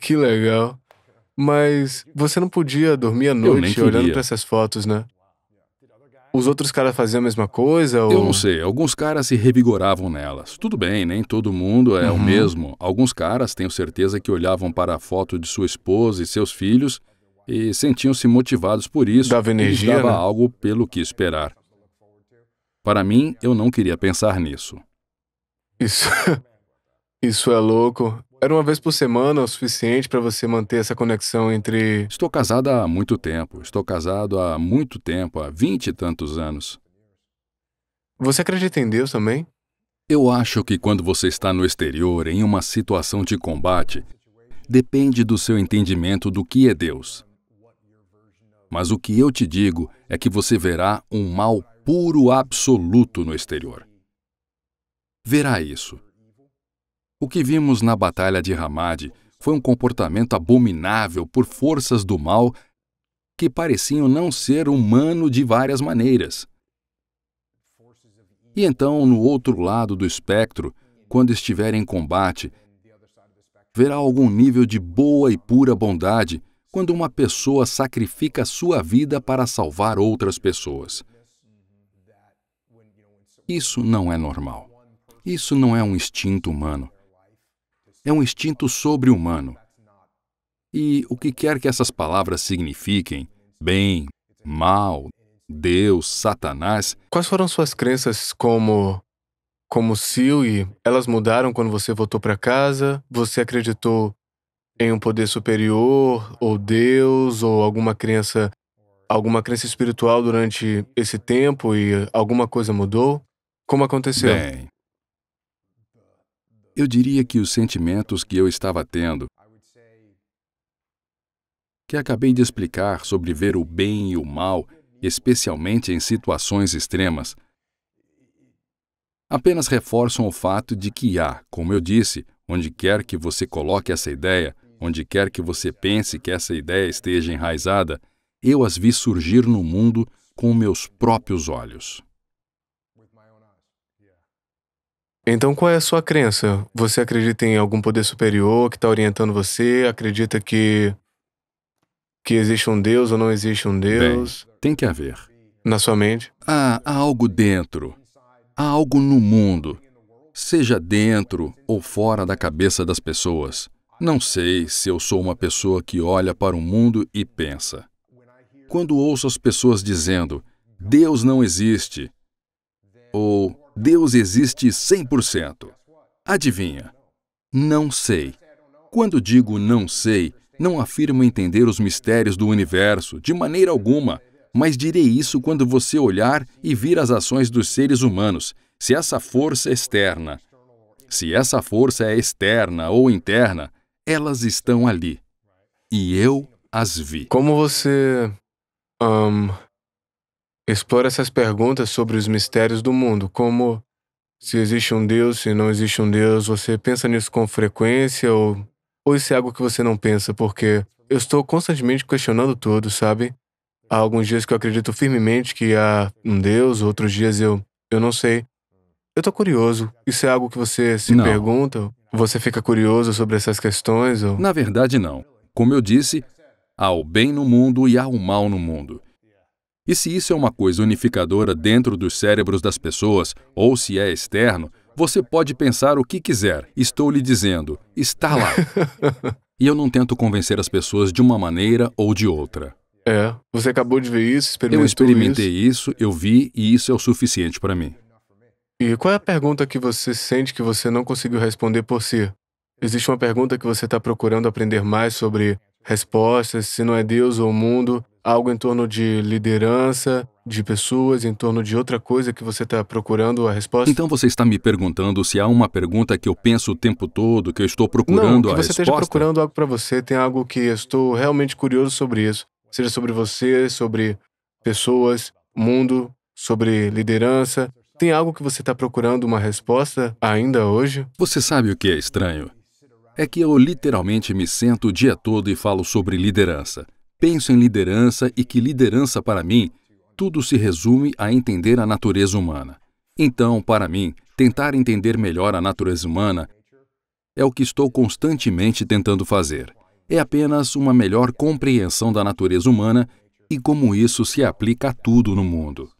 que legal. Mas você não podia dormir à Eu nem noite olhando queria. para essas fotos, né? Os outros caras faziam a mesma coisa Eu ou... não sei, alguns caras se revigoravam nelas. Tudo bem, nem todo mundo é o mesmo. Alguns caras, tenho certeza que olhavam para a foto de sua esposa e seus filhos e sentiam-se motivados por isso Dava e lhes energia, dava né? algo pelo que esperar. Para mim, eu não queria pensar nisso. Isso, isso é louco. Era uma vez por semana o suficiente para você manter essa conexão entre... Estou casada há muito tempo. Estou casado há muito tempo, há 20 e tantos anos. Você acredita em Deus também? Eu acho que quando você está no exterior, em uma situação de combate, depende do seu entendimento do que é Deus. Mas o que eu te digo é que você verá um mal puro absoluto no exterior. Verá isso. O que vimos na Batalha de Ramadi foi um comportamento abominável por forças do mal que pareciam não ser humano de várias maneiras. E então, no outro lado do espectro, quando estiver em combate, verá algum nível de boa e pura bondade quando uma pessoa sacrifica sua vida para salvar outras pessoas. Isso não é normal. Isso não é um instinto humano. É um instinto sobre-humano. E o que quer que essas palavras signifiquem, bem, mal, Deus, Satanás, Quais foram suas crenças como Sil e elas mudaram quando você voltou para casa? Você acreditou em um poder superior, ou Deus, ou alguma crença espiritual durante esse tempo e alguma coisa mudou? Como aconteceu? bem, eu diria que os sentimentos que eu estava tendo, que acabei de explicar sobre ver o bem e o mal, especialmente em situações extremas, apenas reforçam o fato de que há, como eu disse, onde quer que você coloque essa ideia, onde quer que você pense que essa ideia esteja enraizada, eu as vi surgir no mundo com meus próprios olhos. Então, qual é a sua crença? Você acredita em algum poder superior que está orientando você? Acredita que existe um Deus ou não existe um Bem, Deus tem que haver. na sua mente? Há algo dentro, há algo no mundo, seja dentro ou fora da cabeça das pessoas. Não sei se eu sou uma pessoa que olha para o mundo e pensa. Quando ouço as pessoas dizendo, Deus não existe, ou Deus existe 100%, adivinha? Não sei. Quando digo não sei, não afirmo entender os mistérios do universo, de maneira alguma, mas direi isso quando você olhar e vir as ações dos seres humanos. Se essa força é externa ou interna, elas estão ali. E eu as vi. Como você explora essas perguntas sobre os mistérios do mundo? Como se existe um Deus, se não existe um Deus, você pensa nisso com frequência ou isso é algo que você não pensa? Porque eu estou constantemente questionando tudo, sabe? Há alguns dias que eu acredito firmemente que há um Deus, outros dias eu não sei. Eu tô curioso. Isso é algo que você se Não. pergunta? Você fica curioso sobre essas questões? Ou... Na verdade, não. Como eu disse, há o bem no mundo e há o mal no mundo. E se isso é uma coisa unificadora dentro dos cérebros das pessoas, ou se é externo, você pode pensar o que quiser. Estou lhe dizendo, está lá. E eu não tento convencer as pessoas de uma maneira ou de outra. Você acabou de ver isso, experimentou Eu experimentei isso. isso, eu vi, e isso é o suficiente para mim. E qual é a pergunta que você sente que você não conseguiu responder por si? Existe uma pergunta que você está procurando aprender mais sobre respostas, se não é Deus ou o mundo, algo em torno de liderança, de pessoas, em torno de outra coisa que você está procurando a resposta? Então você está me perguntando se há uma pergunta que eu penso o tempo todo, que eu estou Não, procurando que a você esteja resposta? procurando algo para você, tem algo que eu estou realmente curioso sobre isso. Seja sobre você, sobre pessoas, mundo, sobre liderança. Tem algo que você está procurando uma resposta ainda hoje? Você sabe o que é estranho? É que eu literalmente me sento o dia todo e falo sobre liderança. Penso em liderança e que liderança, para mim, tudo se resume a entender a natureza humana. Então, para mim, tentar entender melhor a natureza humana é o que estou constantemente tentando fazer. É apenas uma melhor compreensão da natureza humana e como isso se aplica a tudo no mundo.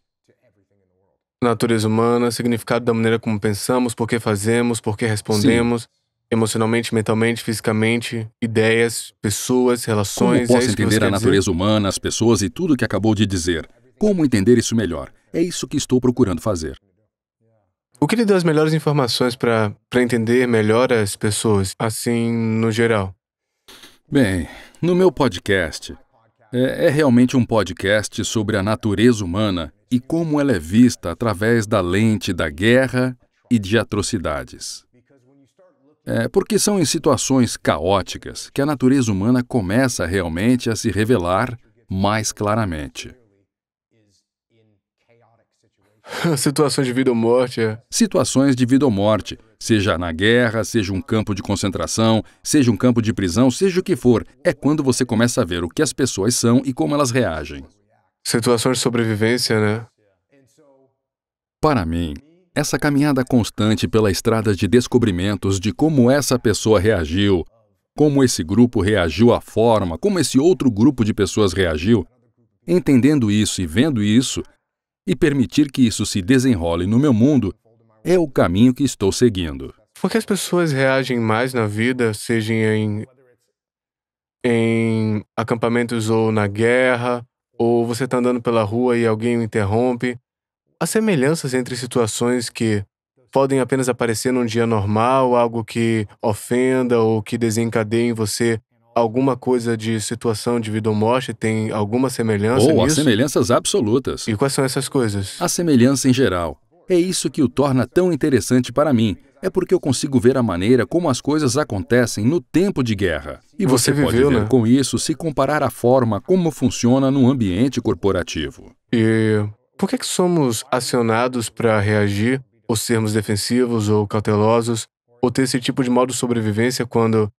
Natureza humana, significado da maneira como pensamos, por que fazemos, por que respondemos, emocionalmente, mentalmente, fisicamente, ideias, pessoas, Como relações. posso É isso que você entender a quer dizer? natureza humana, as pessoas e tudo o que acabou de dizer? Como entender isso melhor? É isso que estou procurando fazer. O que lhe deu as melhores informações para entender melhor as pessoas, assim, no geral? Bem, no meu podcast, é realmente um podcast sobre a natureza humana e como ela é vista através da lente da guerra e de atrocidades. Porque são em situações caóticas que a natureza humana começa realmente a se revelar mais claramente. Situações de vida ou morte. Situações de vida ou morte, seja na guerra, seja um campo de concentração, seja um campo de prisão, seja o que for, é quando você começa a ver o que as pessoas são e como elas reagem. Situações de sobrevivência, né? Para mim, essa caminhada constante pela estrada de descobrimentos de como essa pessoa reagiu, como esse grupo reagiu à forma, como esse outro grupo de pessoas reagiu, entendendo isso e vendo isso, e permitir que isso se desenrole no meu mundo, é o caminho que estou seguindo. Por que as pessoas reagem mais na vida, seja em acampamentos ou na guerra, ou você está andando pela rua e alguém o interrompe? Há semelhanças entre situações que podem apenas aparecer num dia normal, algo que ofenda ou que desencadeie em você alguma coisa de situação de vida ou morte? Tem alguma semelhança Ou há nisso? semelhanças absolutas. E quais são essas coisas? A semelhança em geral. É isso que o torna tão interessante para mim. É porque eu consigo ver a maneira como as coisas acontecem no tempo de guerra. E você pode viveu, ver né? com isso se comparar a forma como funciona no ambiente corporativo. E por que somos acionados para reagir, ou sermos defensivos ou cautelosos, ou ter esse tipo de modo de sobrevivência quando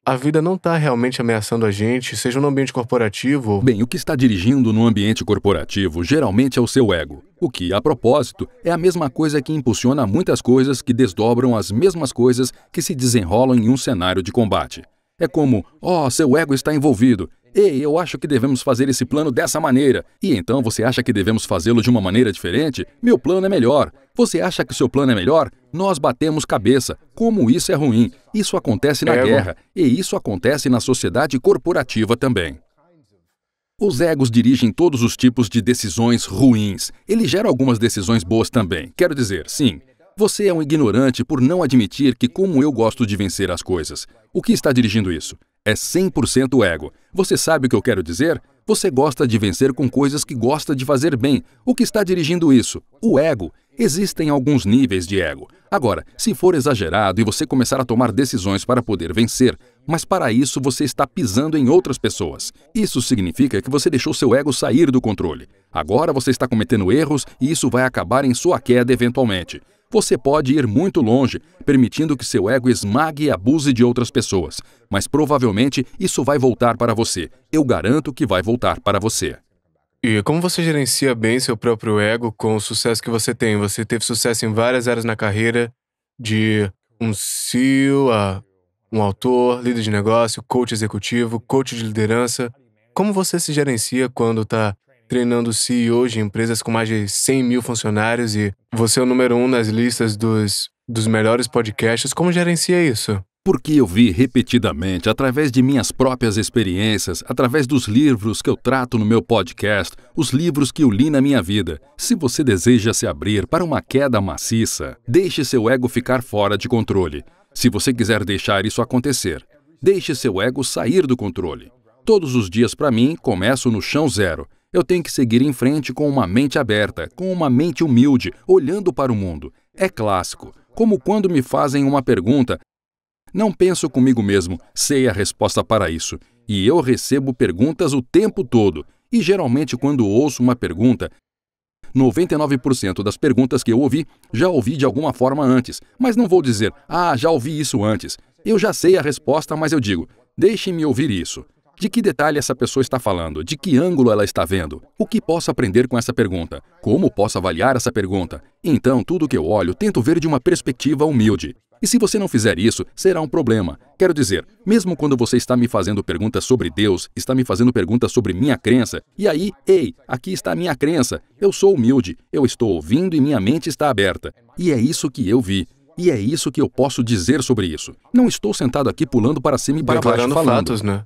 a vida não está realmente ameaçando a gente, seja no ambiente corporativo? Bem, o que está dirigindo no ambiente corporativo geralmente é o seu ego, o que, a propósito, é a mesma coisa que impulsiona muitas coisas que desdobram as mesmas coisas que se desenrolam em um cenário de combate. É como, seu ego está envolvido. Ei, eu acho que devemos fazer esse plano dessa maneira. E então você acha que devemos fazê-lo de uma maneira diferente? Meu plano é melhor. Você acha que o seu plano é melhor? Nós batemos cabeça. Como isso é ruim? Isso acontece na guerra. E isso acontece na sociedade corporativa também. Os egos dirigem todos os tipos de decisões ruins. Eles geram algumas decisões boas também. Quero dizer, sim. Você é um ignorante por não admitir que como eu gosto de vencer as coisas. O que está dirigindo isso? É 100% ego. Você sabe o que eu quero dizer? Você gosta de vencer com coisas que gosta de fazer bem. O que está dirigindo isso? O ego. Existem alguns níveis de ego. Agora, se for exagerado e você começar a tomar decisões para poder vencer, mas para isso você está pisando em outras pessoas. Isso significa que você deixou seu ego sair do controle. Agora você está cometendo erros e isso vai acabar em sua queda eventualmente. Você pode ir muito longe, permitindo que seu ego esmague e abuse de outras pessoas. Mas provavelmente isso vai voltar para você. Eu garanto que vai voltar para você. E como você gerencia bem seu próprio ego com o sucesso que você tem? Você teve sucesso em várias áreas na carreira, de um CEO a um autor, líder de negócio, coach executivo, coach de liderança. Como você se gerencia quando está treinando CEOs de empresas com mais de 100 mil funcionários e você é o número 1 nas listas dos melhores podcasts? Como gerencia isso? Porque eu vi repetidamente, através de minhas próprias experiências, através dos livros que eu trato no meu podcast, os livros que eu li na minha vida. Se você deseja se abrir para uma queda maciça, deixe seu ego ficar fora de controle. Se você quiser deixar isso acontecer, deixe seu ego sair do controle. Todos os dias, para mim, começo no chão zero. Eu tenho que seguir em frente com uma mente aberta, com uma mente humilde, olhando para o mundo. É clássico. Como quando me fazem uma pergunta, não penso comigo mesmo, sei a resposta para isso. E eu recebo perguntas o tempo todo. E geralmente quando ouço uma pergunta, 99% das perguntas que eu ouvi, já ouvi de alguma forma antes, mas não vou dizer, já ouvi isso antes. Eu já sei a resposta, mas eu digo, deixe-me ouvir isso. De que detalhe essa pessoa está falando? De que ângulo ela está vendo? O que posso aprender com essa pergunta? Como posso avaliar essa pergunta? Então, tudo que eu olho, tento ver de uma perspectiva humilde. E se você não fizer isso, será um problema. Quero dizer, mesmo quando você está me fazendo perguntas sobre Deus, está me fazendo perguntas sobre minha crença, e aí, aqui está a minha crença. Eu sou humilde, eu estou ouvindo e minha mente está aberta. E é isso que eu vi. E é isso que eu posso dizer sobre isso. Não estou sentado aqui pulando para cima e para baixo falando. Fatos, né?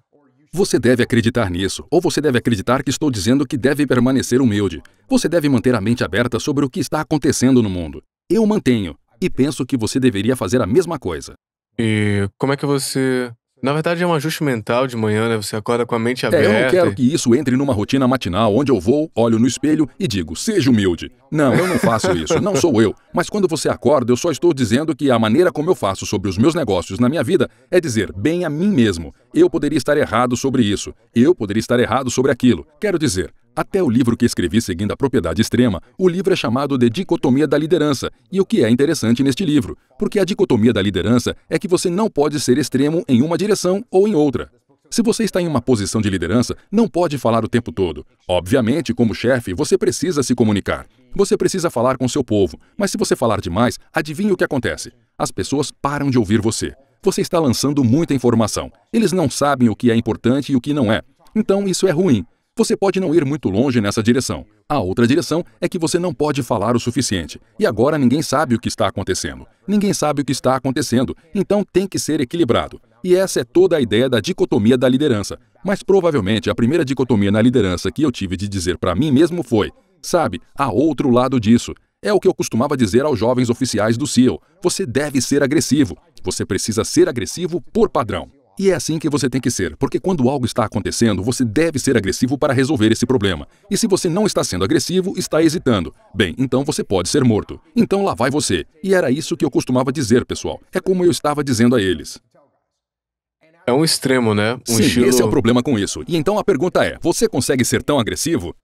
Você deve acreditar nisso, ou você deve acreditar que estou dizendo que deve permanecer humilde. Você deve manter a mente aberta sobre o que está acontecendo no mundo. Eu mantenho. E penso que você deveria fazer a mesma coisa. E como é que você... Na verdade, é um ajuste mental de manhã, né? Você acorda com a mente aberta. Eu não quero que isso entre numa rotina matinal onde eu vou, olho no espelho e digo, seja humilde. Não, eu não faço isso, não sou eu. Mas quando você acorda, eu só estou dizendo que a maneira como eu faço sobre os meus negócios na minha vida é dizer bem a mim mesmo. Eu poderia estar errado sobre isso. Eu poderia estar errado sobre aquilo. Quero dizer, até o livro que escrevi seguindo a propriedade extrema, o livro é chamado de Dicotomia da Liderança. E o que é interessante neste livro? Porque a dicotomia da liderança é que você não pode ser extremo em uma direção ou em outra. Se você está em uma posição de liderança, não pode falar o tempo todo. Obviamente, como chefe, você precisa se comunicar. Você precisa falar com seu povo. Mas se você falar demais, adivinha o que acontece? As pessoas param de ouvir você. Você está lançando muita informação. Eles não sabem o que é importante e o que não é. Então, isso é ruim. Você pode não ir muito longe nessa direção. A outra direção é que você não pode falar o suficiente. E agora ninguém sabe o que está acontecendo. Ninguém sabe o que está acontecendo. Então tem que ser equilibrado. E essa é toda a ideia da dicotomia da liderança. Mas provavelmente a primeira dicotomia na liderança que eu tive de dizer para mim mesmo foi, sabe, há outro lado disso. É o que eu costumava dizer aos jovens oficiais do SEAL. Você deve ser agressivo. Você precisa ser agressivo por padrão. E é assim que você tem que ser, porque quando algo está acontecendo, você deve ser agressivo para resolver esse problema. E se você não está sendo agressivo, está hesitando. Bem, então você pode ser morto. Então lá vai você. E era isso que eu costumava dizer, pessoal. É como eu estava dizendo a eles. É um extremo, né? Sim, estilo... esse é o problema com isso. E então a pergunta é, você consegue ser tão agressivo?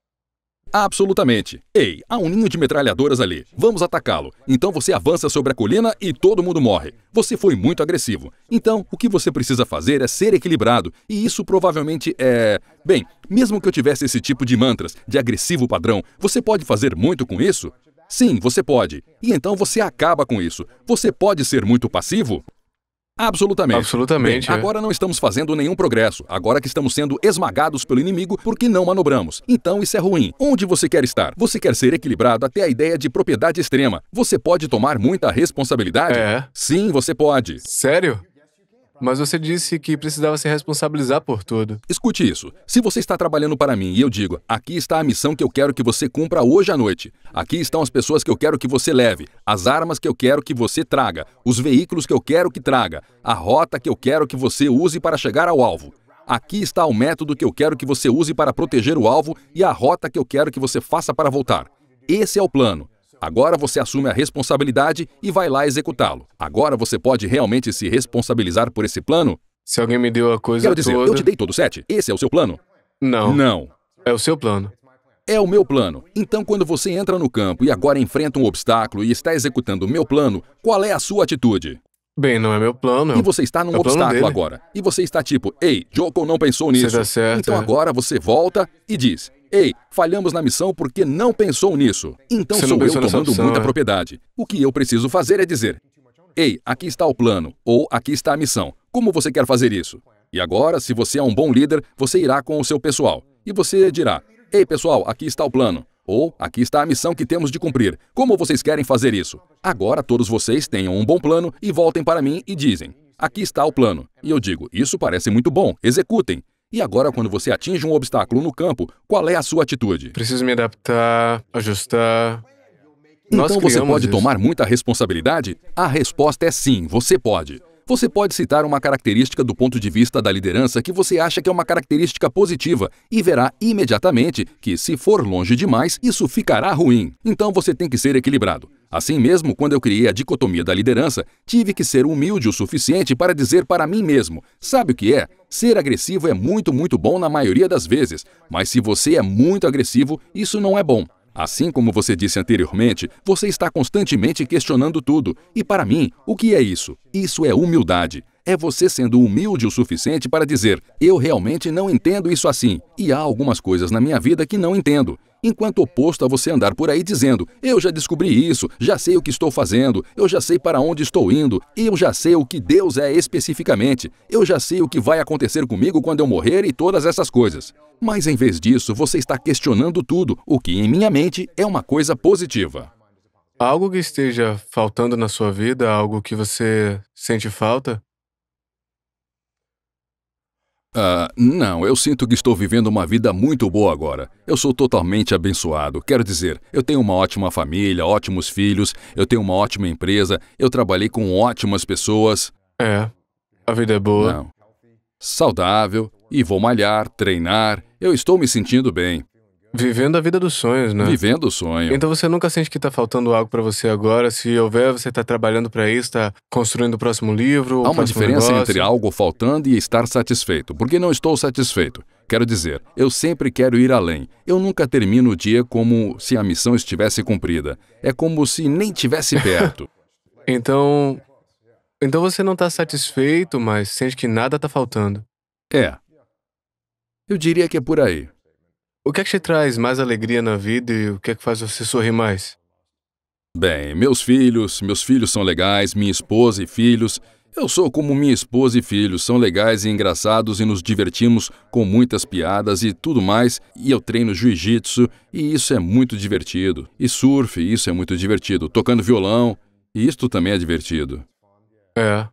Absolutamente. Ei, há um ninho de metralhadoras ali. Vamos atacá-lo. Então você avança sobre a colina e todo mundo morre. Você foi muito agressivo. Então, o que você precisa fazer é ser equilibrado. E isso provavelmente é... Bem, mesmo que eu tivesse esse tipo de mantras, de agressivo padrão, você pode fazer muito com isso? Sim, você pode. E então você acaba com isso. Você pode ser muito passivo? Absolutamente. Absolutamente. Bem, agora não estamos fazendo nenhum progresso. Agora que estamos sendo esmagados pelo inimigo porque não manobramos. Então isso é ruim. Onde você quer estar? Você quer ser equilibrado até a ideia de propriedade extrema. Você pode tomar muita responsabilidade? É. Sim, você pode. Sério? Mas você disse que precisava se responsabilizar por tudo. Escute isso. Se você está trabalhando para mim e eu digo, aqui está a missão que eu quero que você cumpra hoje à noite. Aqui estão as pessoas que eu quero que você leve, as armas que eu quero que você traga, os veículos que eu quero que traga, a rota que eu quero que você use para chegar ao alvo. Aqui está o método que eu quero que você use para proteger o alvo e a rota que eu quero que você faça para voltar. Esse é o plano. Agora você assume a responsabilidade e vai lá executá-lo. Agora você pode realmente se responsabilizar por esse plano? Se alguém me deu a coisa Quero dizer, toda... eu te dei todo o set. Esse é o seu plano? Não. Não. É o seu plano. É o meu plano. Então, quando você entra no campo e agora enfrenta um obstáculo e está executando o meu plano, qual é a sua atitude? Bem, não é meu plano. E você está num obstáculo agora. E você está tipo, ei, Joko não pensou nisso. Você tá certo, então agora você volta e diz, ei, falhamos na missão porque não pensou nisso. Então Você sou não eu pensou nessa tomando opção, muita é. propriedade. O que eu preciso fazer é dizer, ei, aqui está o plano, ou aqui está a missão. Como você quer fazer isso? E agora, se você é um bom líder, você irá com o seu pessoal. E você dirá, ei pessoal, aqui está o plano. Ou, aqui está a missão que temos de cumprir. Como vocês querem fazer isso? Agora todos vocês tenham um bom plano e voltem para mim e dizem, aqui está o plano. E eu digo, isso parece muito bom, executem. E agora, quando você atinge um obstáculo no campo, qual é a sua atitude? Preciso me adaptar, ajustar... Nós Então você criamos pode isso. tomar muita responsabilidade? A resposta é sim, você pode. Você pode citar uma característica do ponto de vista da liderança que você acha que é uma característica positiva e verá imediatamente que, se for longe demais, isso ficará ruim. Então você tem que ser equilibrado. Assim mesmo, quando eu criei a dicotomia da liderança, tive que ser humilde o suficiente para dizer para mim mesmo: sabe o que é? Ser agressivo é muito, muito bom na maioria das vezes, mas se você é muito agressivo, isso não é bom. Assim como você disse anteriormente, você está constantemente questionando tudo. E para mim, o que é isso? Isso é humildade. É você sendo humilde o suficiente para dizer: eu realmente não entendo isso assim, e há algumas coisas na minha vida que não entendo. Enquanto oposto a você andar por aí dizendo: eu já descobri isso, já sei o que estou fazendo, eu já sei para onde estou indo, eu já sei o que Deus é especificamente, eu já sei o que vai acontecer comigo quando eu morrer e todas essas coisas. Mas em vez disso, você está questionando tudo, o que em minha mente é uma coisa positiva. Algo que esteja faltando na sua vida, algo que você sente falta? Não, eu sinto que estou vivendo uma vida muito boa agora. Eu sou totalmente abençoado. Quero dizer, eu tenho uma ótima família, ótimos filhos, eu tenho uma ótima empresa, eu trabalhei com ótimas pessoas. É, a vida é boa. Não. Saudável, e vou malhar, treinar, eu estou me sentindo bem. Vivendo a vida dos sonhos, né? Vivendo o sonho. Então você nunca sente que tá faltando algo pra você agora? Se houver, você tá trabalhando pra isso, tá construindo o próximo livro, o Há uma próximo diferença negócio? entre algo faltando e estar satisfeito, porque não estou satisfeito. Quero dizer, eu sempre quero ir além. Eu nunca termino o dia como se a missão estivesse cumprida. É como se nem tivesse perto. Então você não tá satisfeito, mas sente que nada tá faltando. É. Eu diria que é por aí. O que é que te traz mais alegria na vida e o que é que faz você sorrir mais? Bem, meus filhos são legais, minha esposa e filhos. Eu sou como minha esposa e filhos, são legais e engraçados e nos divertimos com muitas piadas e tudo mais. E eu treino jiu-jitsu e isso é muito divertido. E surf, isso é muito divertido. Tocando violão, e isto também é divertido. É.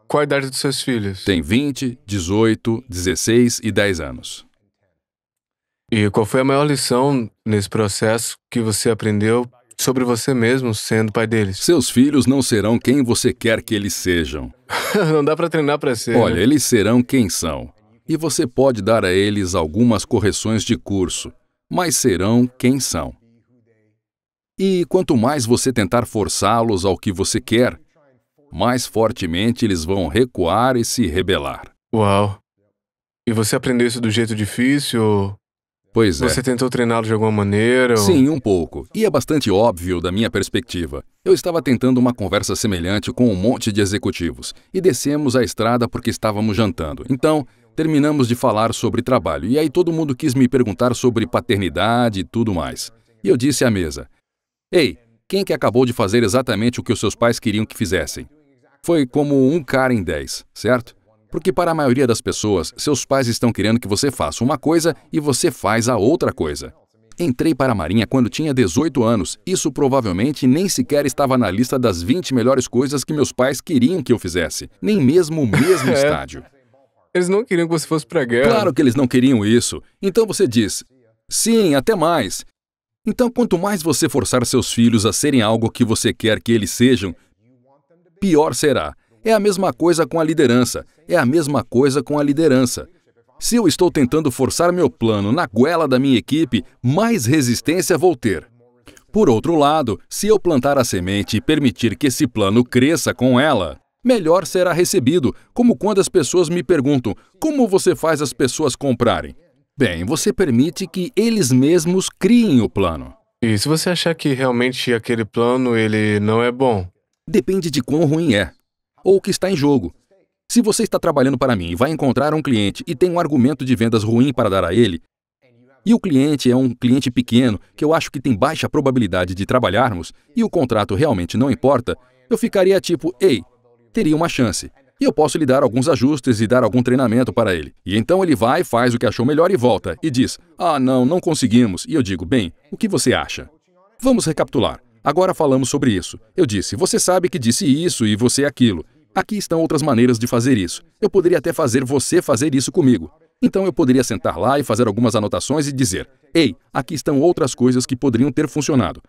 Qual a idade dos seus filhos? Tem 20, 18, 16 e 10 anos. E qual foi a maior lição nesse processo que você aprendeu sobre você mesmo sendo pai deles? Seus filhos não serão quem você quer que eles sejam. Não dá pra treinar pra ser, Olha, né? eles serão quem são. E você pode dar a eles algumas correções de curso, mas serão quem são. E quanto mais você tentar forçá-los ao que você quer, mais fortemente eles vão recuar e se rebelar. Uau. E você aprendeu isso do jeito difícil? Ou Pois é. você tentou treiná-lo de alguma maneira? Ou... Sim, um pouco. E é bastante óbvio da minha perspectiva. Eu estava tentando uma conversa semelhante com um monte de executivos e descemos a estrada porque estávamos jantando. Então, terminamos de falar sobre trabalho e aí todo mundo quis me perguntar sobre paternidade e tudo mais. E eu disse à mesa: ei, quem que acabou de fazer exatamente o que os seus pais queriam que fizessem? Foi como um cara em 10, certo? Porque para a maioria das pessoas, seus pais estão querendo que você faça uma coisa e você faz a outra coisa. Entrei para a Marinha quando tinha 18 anos. Isso provavelmente nem sequer estava na lista das 20 melhores coisas que meus pais queriam que eu fizesse. Nem mesmo o mesmo estádio. Eles não queriam que você fosse pra guerra. Claro que eles não queriam isso. Então você diz: sim, até mais. Então, quanto mais você forçar seus filhos a serem algo que você quer que eles sejam, pior será. É a mesma coisa com a liderança. É a mesma coisa com a liderança. Se eu estou tentando forçar meu plano na goela da minha equipe, mais resistência vou ter. Por outro lado, se eu plantar a semente e permitir que esse plano cresça com ela, melhor será recebido, como quando as pessoas me perguntam: como você faz as pessoas comprarem? Bem, você permite que eles mesmos criem o plano. E se você achar que realmente aquele plano ele não é bom? Depende de quão ruim é, ou o que está em jogo. Se você está trabalhando para mim e vai encontrar um cliente e tem um argumento de vendas ruim para dar a ele, e o cliente é um cliente pequeno que eu acho que tem baixa probabilidade de trabalharmos, e o contrato realmente não importa, eu ficaria tipo: ei, teria uma chance. E eu posso lhe dar alguns ajustes e dar algum treinamento para ele. E então ele vai, faz o que achou melhor e volta. E diz: ah, não conseguimos. E eu digo: bem, o que você acha? Vamos recapitular. Agora falamos sobre isso. Eu disse: você sabe que disse isso e você aquilo. Aqui estão outras maneiras de fazer isso. Eu poderia até fazer você fazer isso comigo. Então eu poderia sentar lá e fazer algumas anotações e dizer: ei, aqui estão outras coisas que poderiam ter funcionado.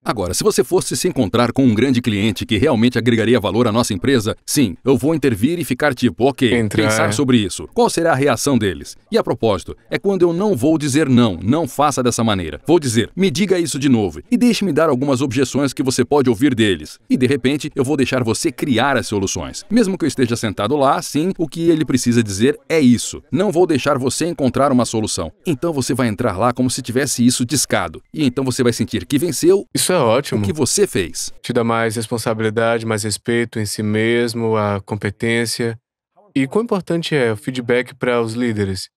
Agora, se você fosse se encontrar com um grande cliente que realmente agregaria valor à nossa empresa, sim, eu vou intervir e ficar tipo, ok, pensar sobre isso. Qual será a reação deles? E a propósito, é quando eu não vou dizer não, não faça dessa maneira. Vou dizer, me diga isso de novo e deixe-me dar algumas objeções que você pode ouvir deles. E de repente, eu vou deixar você criar as soluções. Mesmo que eu esteja sentado lá, sim, o que ele precisa dizer é isso. Não vou deixar você encontrar uma solução. Então você vai entrar lá como se tivesse isso discado. E então você vai sentir que venceu. Isso é ótimo. O que você fez. Te dá mais responsabilidade, mais respeito em si mesmo, a competência. E quão importante é o feedback para os líderes?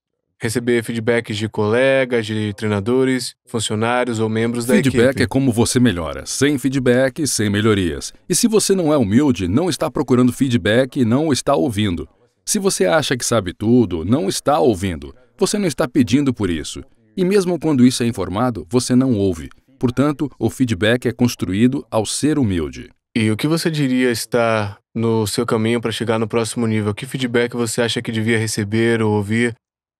Receber feedbacks de colegas, de treinadores, funcionários ou membros da equipe. Feedback é como você melhora. Sem feedback, sem melhorias. E se você não é humilde, não está procurando feedback e não o está ouvindo. Se você acha que sabe tudo, não está ouvindo. Você não está pedindo por isso. E mesmo quando isso é informado, você não ouve. Portanto, o feedback é construído ao ser humilde. E o que você diria está no seu caminho para chegar no próximo nível? Que feedback você acha que devia receber ou ouvir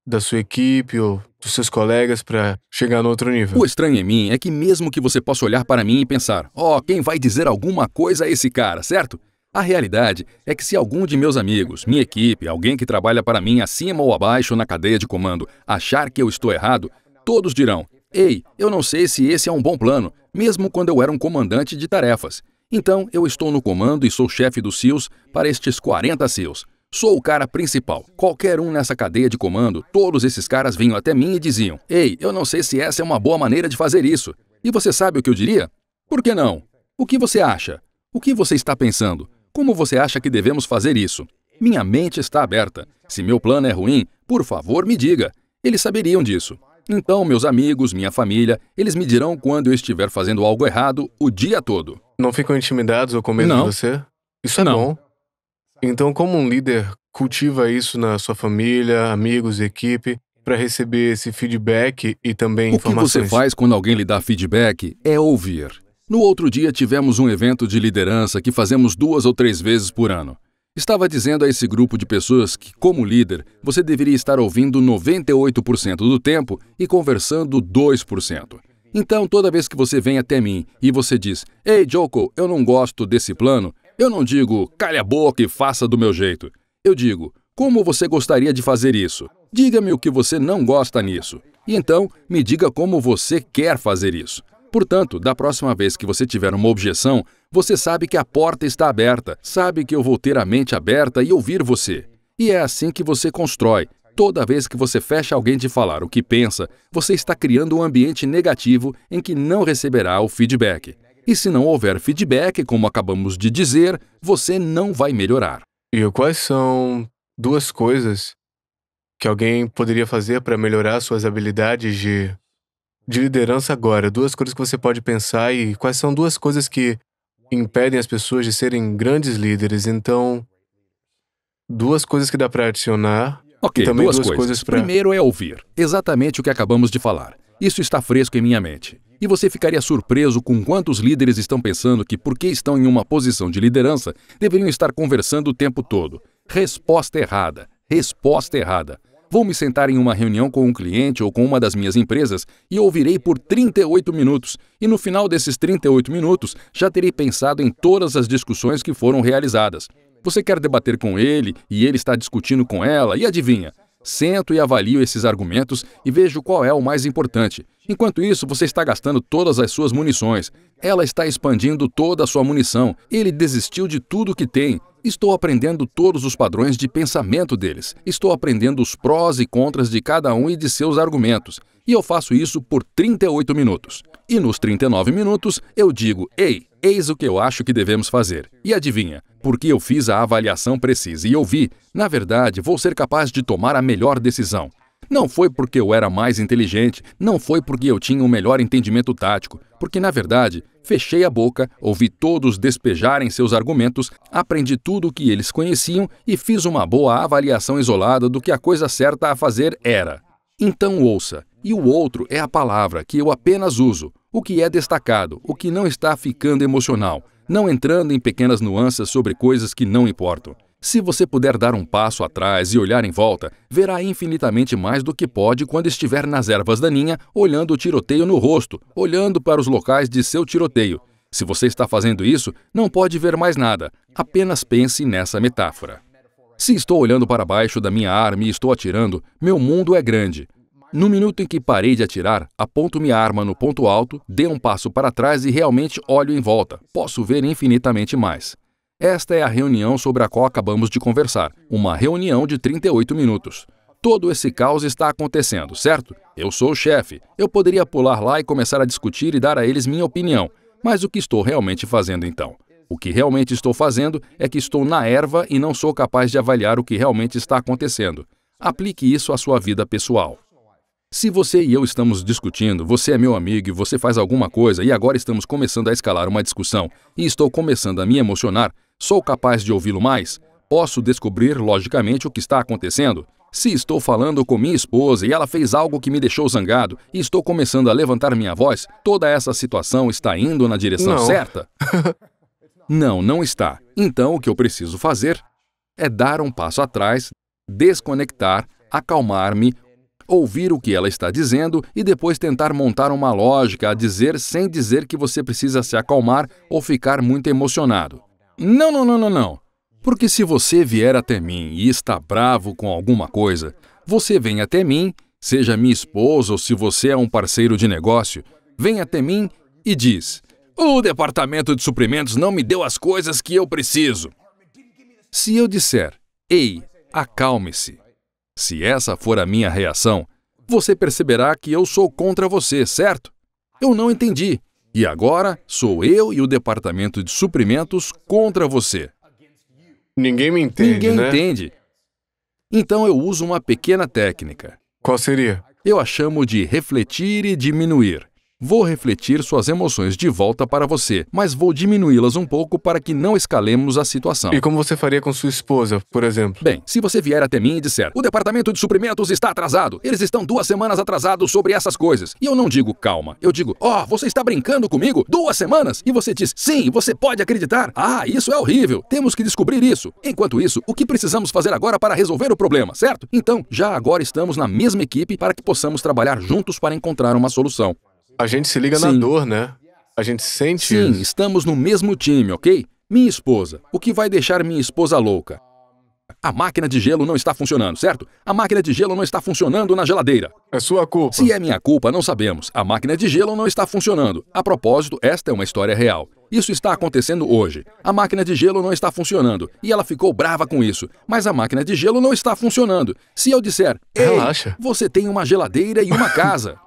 da sua equipe ou dos seus colegas para chegar no outro nível? O estranho em mim é que mesmo que você possa olhar para mim e pensar, quem vai dizer alguma coisa a esse cara, certo? A realidade é que se algum de meus amigos, minha equipe, alguém que trabalha para mim acima ou abaixo na cadeia de comando, achar que eu estou errado, todos dirão, ei, eu não sei se esse é um bom plano, mesmo quando eu era um comandante de tarefas. Então, eu estou no comando e sou chefe dos SEALs para estes 40 SEALs. Sou o cara principal. Qualquer um nessa cadeia de comando, todos esses caras vinham até mim e diziam, ei, eu não sei se essa é uma boa maneira de fazer isso. E você sabe o que eu diria? Por que não? O que você acha? O que você está pensando? Como você acha que devemos fazer isso? Minha mente está aberta. Se meu plano é ruim, por favor, me diga. Eles saberiam disso. Então, meus amigos, minha família, eles me dirão quando eu estiver fazendo algo errado o dia todo. Não ficam intimidados ou com medo de você? Isso é bom. Então, como um líder, cultiva isso na sua família, amigos, equipe, para receber esse feedback e também informações. O que você faz quando alguém lhe dá feedback é ouvir. No outro dia, tivemos um evento de liderança que fazemos 2 ou 3 vezes por ano. Estava dizendo a esse grupo de pessoas que, como líder, você deveria estar ouvindo 98% do tempo e conversando 2%. Então, toda vez que você vem até mim e você diz, ei, Joko, eu não gosto desse plano, eu não digo, calha a boca e faça do meu jeito. Eu digo, como você gostaria de fazer isso? Diga-me o que você não gosta nisso. E então, me diga como você quer fazer isso. Portanto, da próxima vez que você tiver uma objeção, você sabe que a porta está aberta, sabe que eu vou ter a mente aberta e ouvir você. E é assim que você constrói. Toda vez que você fecha alguém de falar o que pensa, você está criando um ambiente negativo em que não receberá o feedback. E se não houver feedback, como acabamos de dizer, você não vai melhorar. E quais são 2 coisas que alguém poderia fazer para melhorar suas habilidades de liderança agora? 2 coisas que você pode pensar e quais são 2 coisas que impedem as pessoas de serem grandes líderes? Então, 2 coisas que dá para adicionar. Ok, e também 2 2 coisas. pra... Primeiro é ouvir. Exatamente o que acabamos de falar. Isso está fresco em minha mente. E você ficaria surpreso com quantos líderes estão pensando que, porque estão em uma posição de liderança, deveriam estar conversando o tempo todo. Resposta errada. Resposta errada. Vou me sentar em uma reunião com um cliente ou com uma das minhas empresas e ouvirei por 38 minutos. E no final desses 38 minutos, já terei pensado em todas as discussões que foram realizadas. Você quer debater com ele e ele está discutindo com ela e adivinha? Sento e avalio esses argumentos e vejo qual é o mais importante. Enquanto isso, você está gastando todas as suas munições. Ela está expandindo toda a sua munição. Ele desistiu de tudo que tem. Estou aprendendo todos os padrões de pensamento deles. Estou aprendendo os prós e contras de cada um e de seus argumentos. E eu faço isso por 38 minutos. E nos 39 minutos, eu digo, ei, eis o que eu acho que devemos fazer. E adivinha? Porque eu fiz a avaliação precisa e eu vi, na verdade, vou ser capaz de tomar a melhor decisão. Não foi porque eu era mais inteligente, não foi porque eu tinha um melhor entendimento tático, porque, na verdade, fechei a boca, ouvi todos despejarem seus argumentos, aprendi tudo o que eles conheciam e fiz uma boa avaliação isolada do que a coisa certa a fazer era. Então ouça, e o outro é a palavra que eu apenas uso, o que é destacado, o que não está ficando emocional, não entrando em pequenas nuances sobre coisas que não importam. Se você puder dar um passo atrás e olhar em volta, verá infinitamente mais do que pode quando estiver nas ervas daninhas, olhando o tiroteio no rosto, olhando para os locais de seu tiroteio. Se você está fazendo isso, não pode ver mais nada. Apenas pense nessa metáfora. Se estou olhando para baixo da minha arma e estou atirando, meu mundo é grande. No minuto em que parei de atirar, aponto minha arma no ponto alto, dê um passo para trás e realmente olho em volta. Posso ver infinitamente mais. Esta é a reunião sobre a qual acabamos de conversar. Uma reunião de 38 minutos. Todo esse caos está acontecendo, certo? Eu sou o chefe. Eu poderia pular lá e começar a discutir e dar a eles minha opinião. Mas o que estou realmente fazendo então? O que realmente estou fazendo é que estou na erva e não sou capaz de avaliar o que realmente está acontecendo. Aplique isso à sua vida pessoal. Se você e eu estamos discutindo, você é meu amigo e você faz alguma coisa e agora estamos começando a escalar uma discussão e estou começando a me emocionar, sou capaz de ouvi-lo mais? Posso descobrir logicamente o que está acontecendo? Se estou falando com minha esposa e ela fez algo que me deixou zangado e estou começando a levantar minha voz, toda essa situação está indo na direção certa? Não, não está. Então o que eu preciso fazer é dar um passo atrás, desconectar, acalmar-me, ouvir o que ela está dizendo e depois tentar montar uma lógica a dizer sem dizer que você precisa se acalmar ou ficar muito emocionado. Não, não, não, não, não. Porque se você vier até mim e está bravo com alguma coisa, você vem até mim, seja minha esposa ou se você é um parceiro de negócio, vem até mim e diz: o departamento de suprimentos não me deu as coisas que eu preciso. Se eu disser: ei, acalme-se. Se essa for a minha reação, você perceberá que eu sou contra você, certo? Eu não entendi. E agora sou eu e o departamento de suprimentos contra você. Ninguém me entende, Ninguém né? entende. Então eu uso uma pequena técnica. Qual seria? Eu a chamo de refletir e diminuir. Vou refletir suas emoções de volta para você, mas vou diminuí-las um pouco para que não escalemos a situação. E como você faria com sua esposa, por exemplo? Bem, se você vier até mim e disser: o departamento de suprimentos está atrasado, eles estão 2 semanas atrasados sobre essas coisas. E eu não digo calma, eu digo: você está brincando comigo? 2 semanas? E você diz: sim, você pode acreditar? Isso é horrível, temos que descobrir isso. Enquanto isso, o que precisamos fazer agora para resolver o problema, certo? Então, já agora estamos na mesma equipe para que possamos trabalhar juntos para encontrar uma solução. A gente se liga na dor, né? A gente sente Sim, isso. estamos no mesmo time, ok? Minha esposa. O que vai deixar minha esposa louca? A máquina de gelo não está funcionando, certo? A máquina de gelo não está funcionando na geladeira. É sua culpa. Se é minha culpa, não sabemos. A máquina de gelo não está funcionando. A propósito, esta é uma história real. Isso está acontecendo hoje. A máquina de gelo não está funcionando. E ela ficou brava com isso. Mas a máquina de gelo não está funcionando. Se eu disser: ei, relaxa, você tem uma geladeira e uma casa.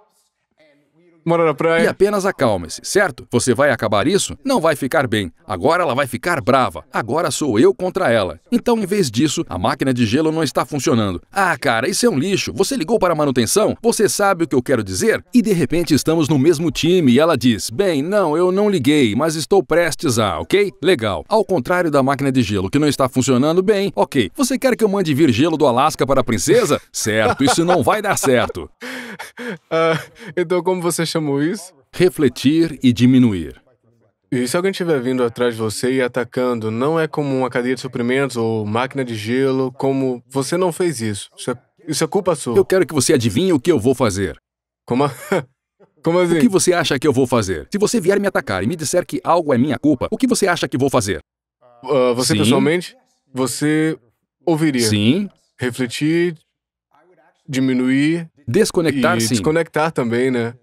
Mora na praia. E apenas acalme-se, certo? Você vai acabar isso? Não vai ficar bem. Agora ela vai ficar brava. Agora sou eu contra ela. Então, em vez disso, a máquina de gelo não está funcionando. Cara, isso é um lixo. Você ligou para a manutenção? Você sabe o que eu quero dizer? E de repente estamos no mesmo time e ela diz: bem, não, eu não liguei, mas estou prestes a, ok? Legal. Ao contrário da máquina de gelo que não está funcionando bem, ok. Você quer que eu mande vir gelo do Alasca para a princesa? Certo, isso não vai dar certo. Então como você chamou isso? Refletir e diminuir. E se alguém estiver vindo atrás de você e atacando, não é como uma cadeia de suprimentos ou máquina de gelo, como você não fez isso. Isso é culpa sua. Eu quero que você adivinhe o que eu vou fazer. Como assim? O que você acha que eu vou fazer? Se você vier me atacar e me disser que algo é minha culpa, o que você acha que vou fazer? Você Sim. pessoalmente, você ouviria. Sim. Refletir, diminuir Desconectar, e sim. desconectar também, né?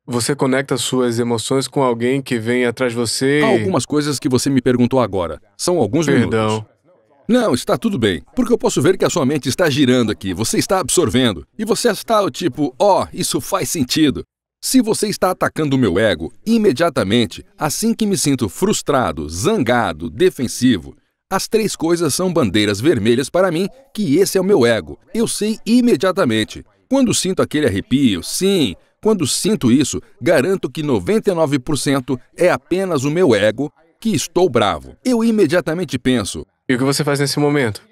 Você conecta suas emoções com alguém que vem atrás de você. Há algumas coisas que você me perguntou agora. São alguns minutos. Perdão. Não, está tudo bem. Porque eu posso ver que a sua mente está girando aqui. Você está absorvendo. E você está tipo: isso faz sentido. Se você está atacando o meu ego, imediatamente, assim que me sinto frustrado, zangado, defensivo, as 3 coisas são bandeiras vermelhas para mim que esse é o meu ego. Eu sei imediatamente. Quando sinto aquele arrepio, sim, quando sinto isso, garanto que 99% é apenas o meu ego que estou bravo. Eu imediatamente penso: e o que você faz nesse momento?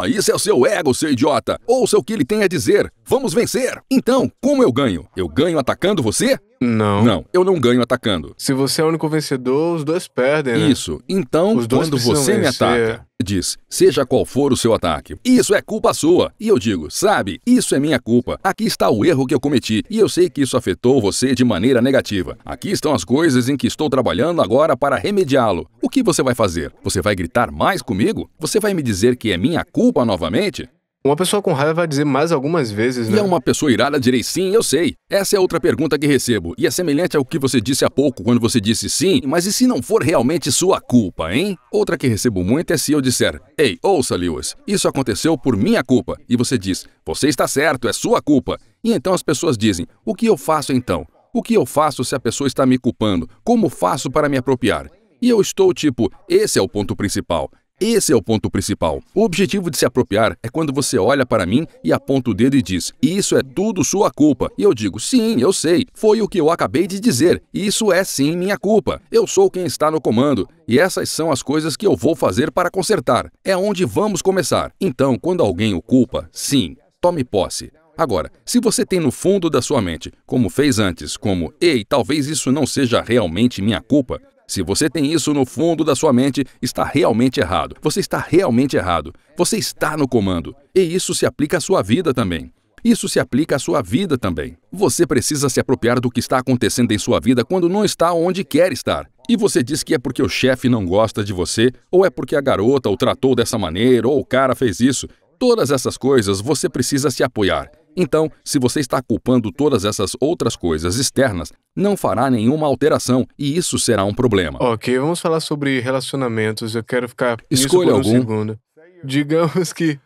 Isso é o seu ego, seu idiota. Ouça o que ele tem a dizer. Vamos vencer. Então, como eu ganho? Eu ganho atacando você? Não. Não, eu não ganho atacando. Se você é o único vencedor, os dois perdem, né? Isso. Então, Os dois quando precisam você me vencer. ataca, diz, seja qual for o seu ataque, isso é culpa sua. E eu digo, sabe, isso é minha culpa. Aqui está o erro que eu cometi. E eu sei que isso afetou você de maneira negativa. Aqui estão as coisas em que estou trabalhando agora para remediá-lo. O que você vai fazer? Você vai gritar mais comigo? Você vai me dizer que é minha culpa novamente? Uma pessoa com raiva vai dizer mais algumas vezes, né? E é uma pessoa irada direi sim, eu sei. Essa é outra pergunta que recebo. E é semelhante ao que você disse há pouco, quando você disse sim, mas e se não for realmente sua culpa, hein? Outra que recebo muito é se eu disser, ei, ouça, Lewis, isso aconteceu por minha culpa. E você diz, você está certo, é sua culpa. E então as pessoas dizem, o que eu faço então? O que eu faço se a pessoa está me culpando? Como faço para me apropriar? E eu estou tipo, esse é o ponto principal. Esse é o ponto principal. O objetivo de se apropriar é quando você olha para mim e aponta o dedo e diz, isso é tudo sua culpa. E eu digo, sim, eu sei. Foi o que eu acabei de dizer. Isso é sim minha culpa. Eu sou quem está no comando. E essas são as coisas que eu vou fazer para consertar. É onde vamos começar. Então, quando alguém o culpa, sim, tome posse. Agora, se você tem no fundo da sua mente, como fez antes, como, ei, talvez isso não seja realmente minha culpa, se você tem isso no fundo da sua mente, está realmente errado. Você está realmente errado. Você está no comando. E isso se aplica à sua vida também. Isso se aplica à sua vida também. Você precisa se apropriar do que está acontecendo em sua vida quando não está onde quer estar. E você diz que é porque o chefe não gosta de você, ou é porque a garota o tratou dessa maneira, ou o cara fez isso. Todas essas coisas você precisa se apoiar. Então, se você está culpando todas essas outras coisas externas, não fará nenhuma alteração e isso será um problema. Ok, vamos falar sobre relacionamentos. Eu quero ficar nisso Escolha por um algum. segundo. Digamos que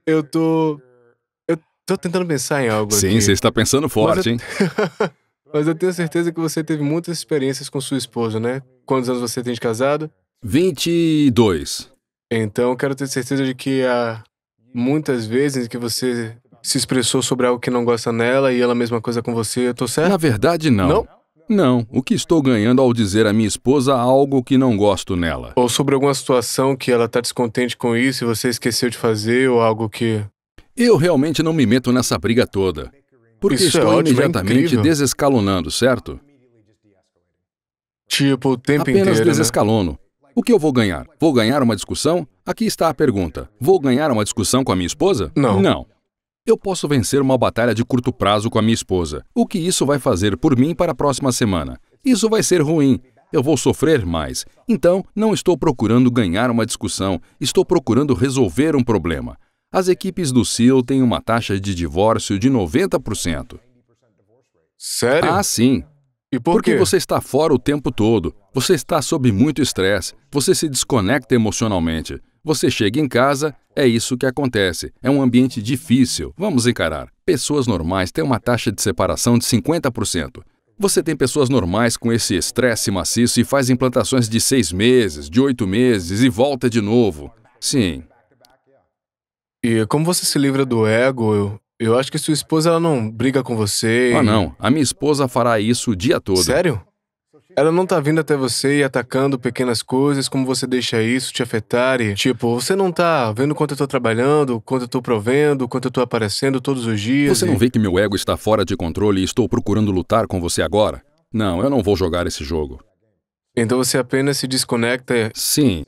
eu tô tentando pensar em algo Sim, aqui. você está pensando forte, hein? Mas eu tenho certeza que você teve muitas experiências com sua esposa, né? Quantos anos você tem de casado? 22. Então, eu quero ter certeza de que há muitas vezes que você se expressou sobre algo que não gosta nela e ela a mesma coisa com você, eu tô certo? Na verdade, não. Não? Não, o que estou ganhando ao dizer à minha esposa algo que não gosto nela? Ou sobre alguma situação que ela tá descontente com isso e você esqueceu de fazer, ou algo que... Eu realmente não me meto nessa briga toda. Porque Isso é estou ótimo, é imediatamente incrível. desescalonando, certo? Tipo, o tempo Apenas inteiro, né? desescalono. O que eu vou ganhar? Vou ganhar uma discussão? Aqui está a pergunta. Vou ganhar uma discussão com a minha esposa? Não. Não. Eu posso vencer uma batalha de curto prazo com a minha esposa. O que isso vai fazer por mim para a próxima semana? Isso vai ser ruim. Eu vou sofrer mais. Então, não estou procurando ganhar uma discussão. Estou procurando resolver um problema. As equipes do SEAL têm uma taxa de divórcio de 90%. Sério? Ah, sim. E por Porque quê? você está fora o tempo todo. Você está sob muito estresse. Você se desconecta emocionalmente. Você chega em casa, é isso que acontece. É um ambiente difícil. Vamos encarar. Pessoas normais têm uma taxa de separação de 50%. Você tem pessoas normais com esse estresse maciço e faz implantações de 6 meses, de 8 meses e volta de novo. Sim. E como você se livra do ego, eu acho que sua esposa ela não briga com você. Ah, não. A minha esposa fará isso o dia todo. Sério? Ela não tá vindo até você e atacando pequenas coisas, como você deixa isso te afetar e, tipo, você não tá vendo quanto eu tô trabalhando, quanto eu tô provendo, quanto eu tô aparecendo todos os dias. Você não vê que meu ego está fora de controle e estou procurando lutar com você agora? Não, eu não vou jogar esse jogo. Então você apenas se desconecta. Sim.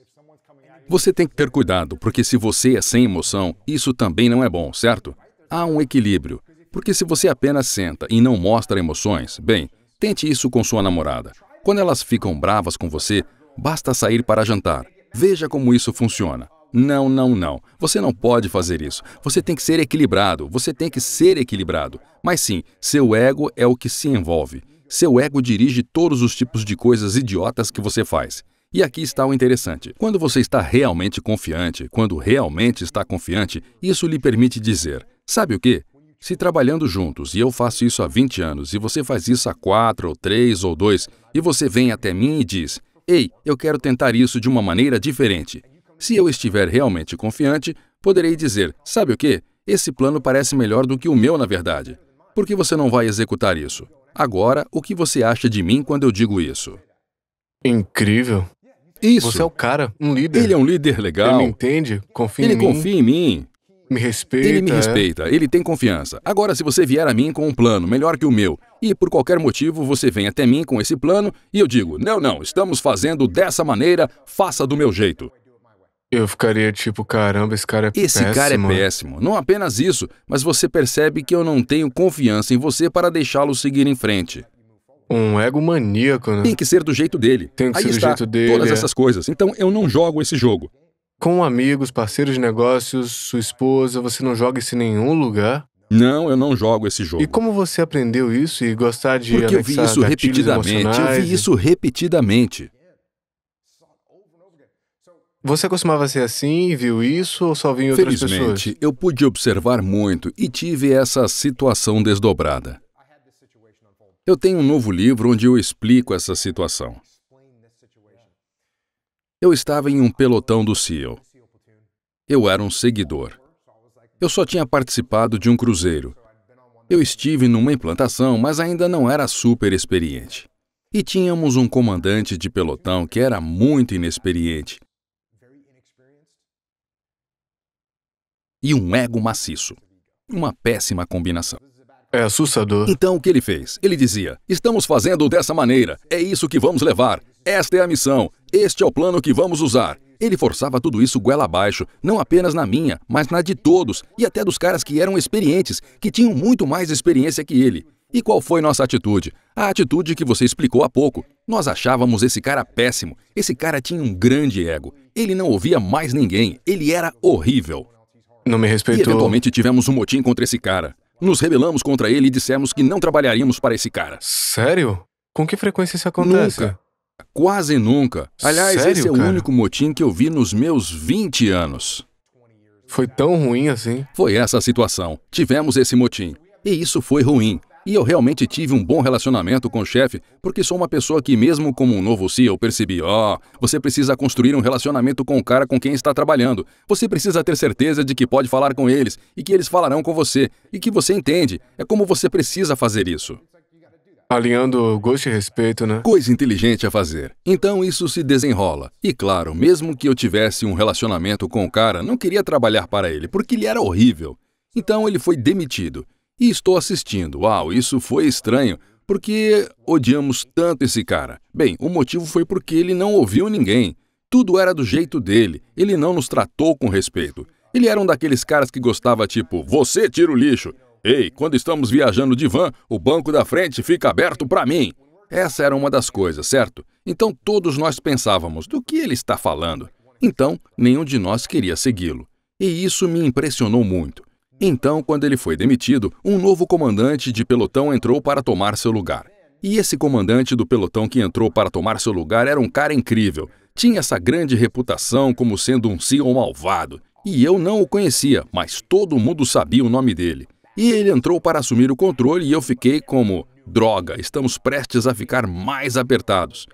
Você tem que ter cuidado, porque se você é sem emoção, isso também não é bom, certo? Há um equilíbrio, porque se você apenas senta e não mostra emoções, bem, tente isso com sua namorada. Quando elas ficam bravas com você, basta sair para jantar. Veja como isso funciona. Não, não, não. Você não pode fazer isso. Você tem que ser equilibrado. Você tem que ser equilibrado. Mas sim, seu ego é o que se envolve. Seu ego dirige todos os tipos de coisas idiotas que você faz. E aqui está o interessante. Quando você está realmente confiante, quando realmente está confiante, isso lhe permite dizer, sabe o quê? Se trabalhando juntos, e eu faço isso há 20 anos, e você faz isso há 4, ou 3, ou 2, e você vem até mim e diz, ei, eu quero tentar isso de uma maneira diferente. Se eu estiver realmente confiante, poderei dizer, sabe o quê? Esse plano parece melhor do que o meu, na verdade. Por que você não vai executar isso? Agora, o que você acha de mim quando eu digo isso? Incrível. Isso. Você é o cara, um líder. Ele é um líder legal. Ele me entende, confia Ele em mim. confia em mim. me respeita. Ele me respeita, ele tem confiança. Agora, se você vier a mim com um plano melhor que o meu, e por qualquer motivo você vem até mim com esse plano, e eu digo, não, estamos fazendo dessa maneira, faça do meu jeito. Eu ficaria tipo, caramba, esse cara é péssimo. Esse cara é péssimo. Não apenas isso, mas você percebe que eu não tenho confiança em você para deixá-lo seguir em frente. Um ego maníaco, né? Tem que ser do jeito dele. Tem que Aí ser do está, jeito dele, todas essas coisas. Então eu não jogo esse jogo. Com amigos, parceiros de negócios, sua esposa, você não joga isso em nenhum lugar? Não, eu não jogo esse jogo. E como você aprendeu isso e gostar de Porque eu vi anexar isso gatilhos repetidamente, emocionais? Você costumava ser assim, viu isso ou só viu em outras pessoas? Felizmente, eu pude observar muito e tive essa situação desdobrada. Eu tenho um novo livro onde eu explico essa situação. Eu estava em um pelotão do SEAL. Eu era um seguidor. Eu só tinha participado de um cruzeiro. Eu estive numa implantação, mas ainda não era super experiente. E tínhamos um comandante de pelotão que era muito inexperiente. E um ego maciço. Uma péssima combinação. É assustador. Então, o que ele fez? Ele dizia, estamos fazendo dessa maneira, é isso que vamos levar, esta é a missão, este é o plano que vamos usar. Ele forçava tudo isso goela abaixo, não apenas na minha, mas na de todos, e até dos caras que eram experientes, que tinham muito mais experiência que ele. E qual foi nossa atitude? A atitude que você explicou há pouco. Nós achávamos esse cara péssimo, esse cara tinha um grande ego, ele não ouvia mais ninguém, ele era horrível. Não me E respeitou. eventualmente tivemos um motim contra esse cara. Nos rebelamos contra ele e dissemos que não trabalharíamos para esse cara. Sério? Com que frequência isso acontece? Nunca. Quase nunca. Aliás, Sério, esse é o cara? único motim que eu vi nos meus 20 anos. Foi tão ruim assim? Foi essa a situação. Tivemos esse motim. E isso foi ruim. E eu realmente tive um bom relacionamento com o chefe, porque sou uma pessoa que, mesmo como um novo CEO, percebi, você precisa construir um relacionamento com o cara com quem está trabalhando. Você precisa ter certeza de que pode falar com eles, e que eles falarão com você, e que você entende. É como você precisa fazer isso. Alinhando gosto e respeito, né? Coisa inteligente a fazer. Então isso se desenrola. E claro, mesmo que eu tivesse um relacionamento com o cara, não queria trabalhar para ele, porque ele era horrível. Então ele foi demitido. E estou assistindo. Uau, isso foi estranho. Porque odiamos tanto esse cara? Bem, o motivo foi porque ele não ouviu ninguém. Tudo era do jeito dele. Ele não nos tratou com respeito. Ele era um daqueles caras que gostava tipo, você tira o lixo. Ei, quando estamos viajando de van, o banco da frente fica aberto para mim. Essa era uma das coisas, certo? Então todos nós pensávamos, do que ele está falando? Então, nenhum de nós queria segui-lo. E isso me impressionou muito. Então, quando ele foi demitido, um novo comandante de pelotão entrou para tomar seu lugar. E esse comandante do pelotão que entrou para tomar seu lugar era um cara incrível. Tinha essa grande reputação como sendo um CEO malvado. E eu não o conhecia, mas todo mundo sabia o nome dele. E ele entrou para assumir o controle e eu fiquei como, droga, estamos prestes a ficar mais apertados.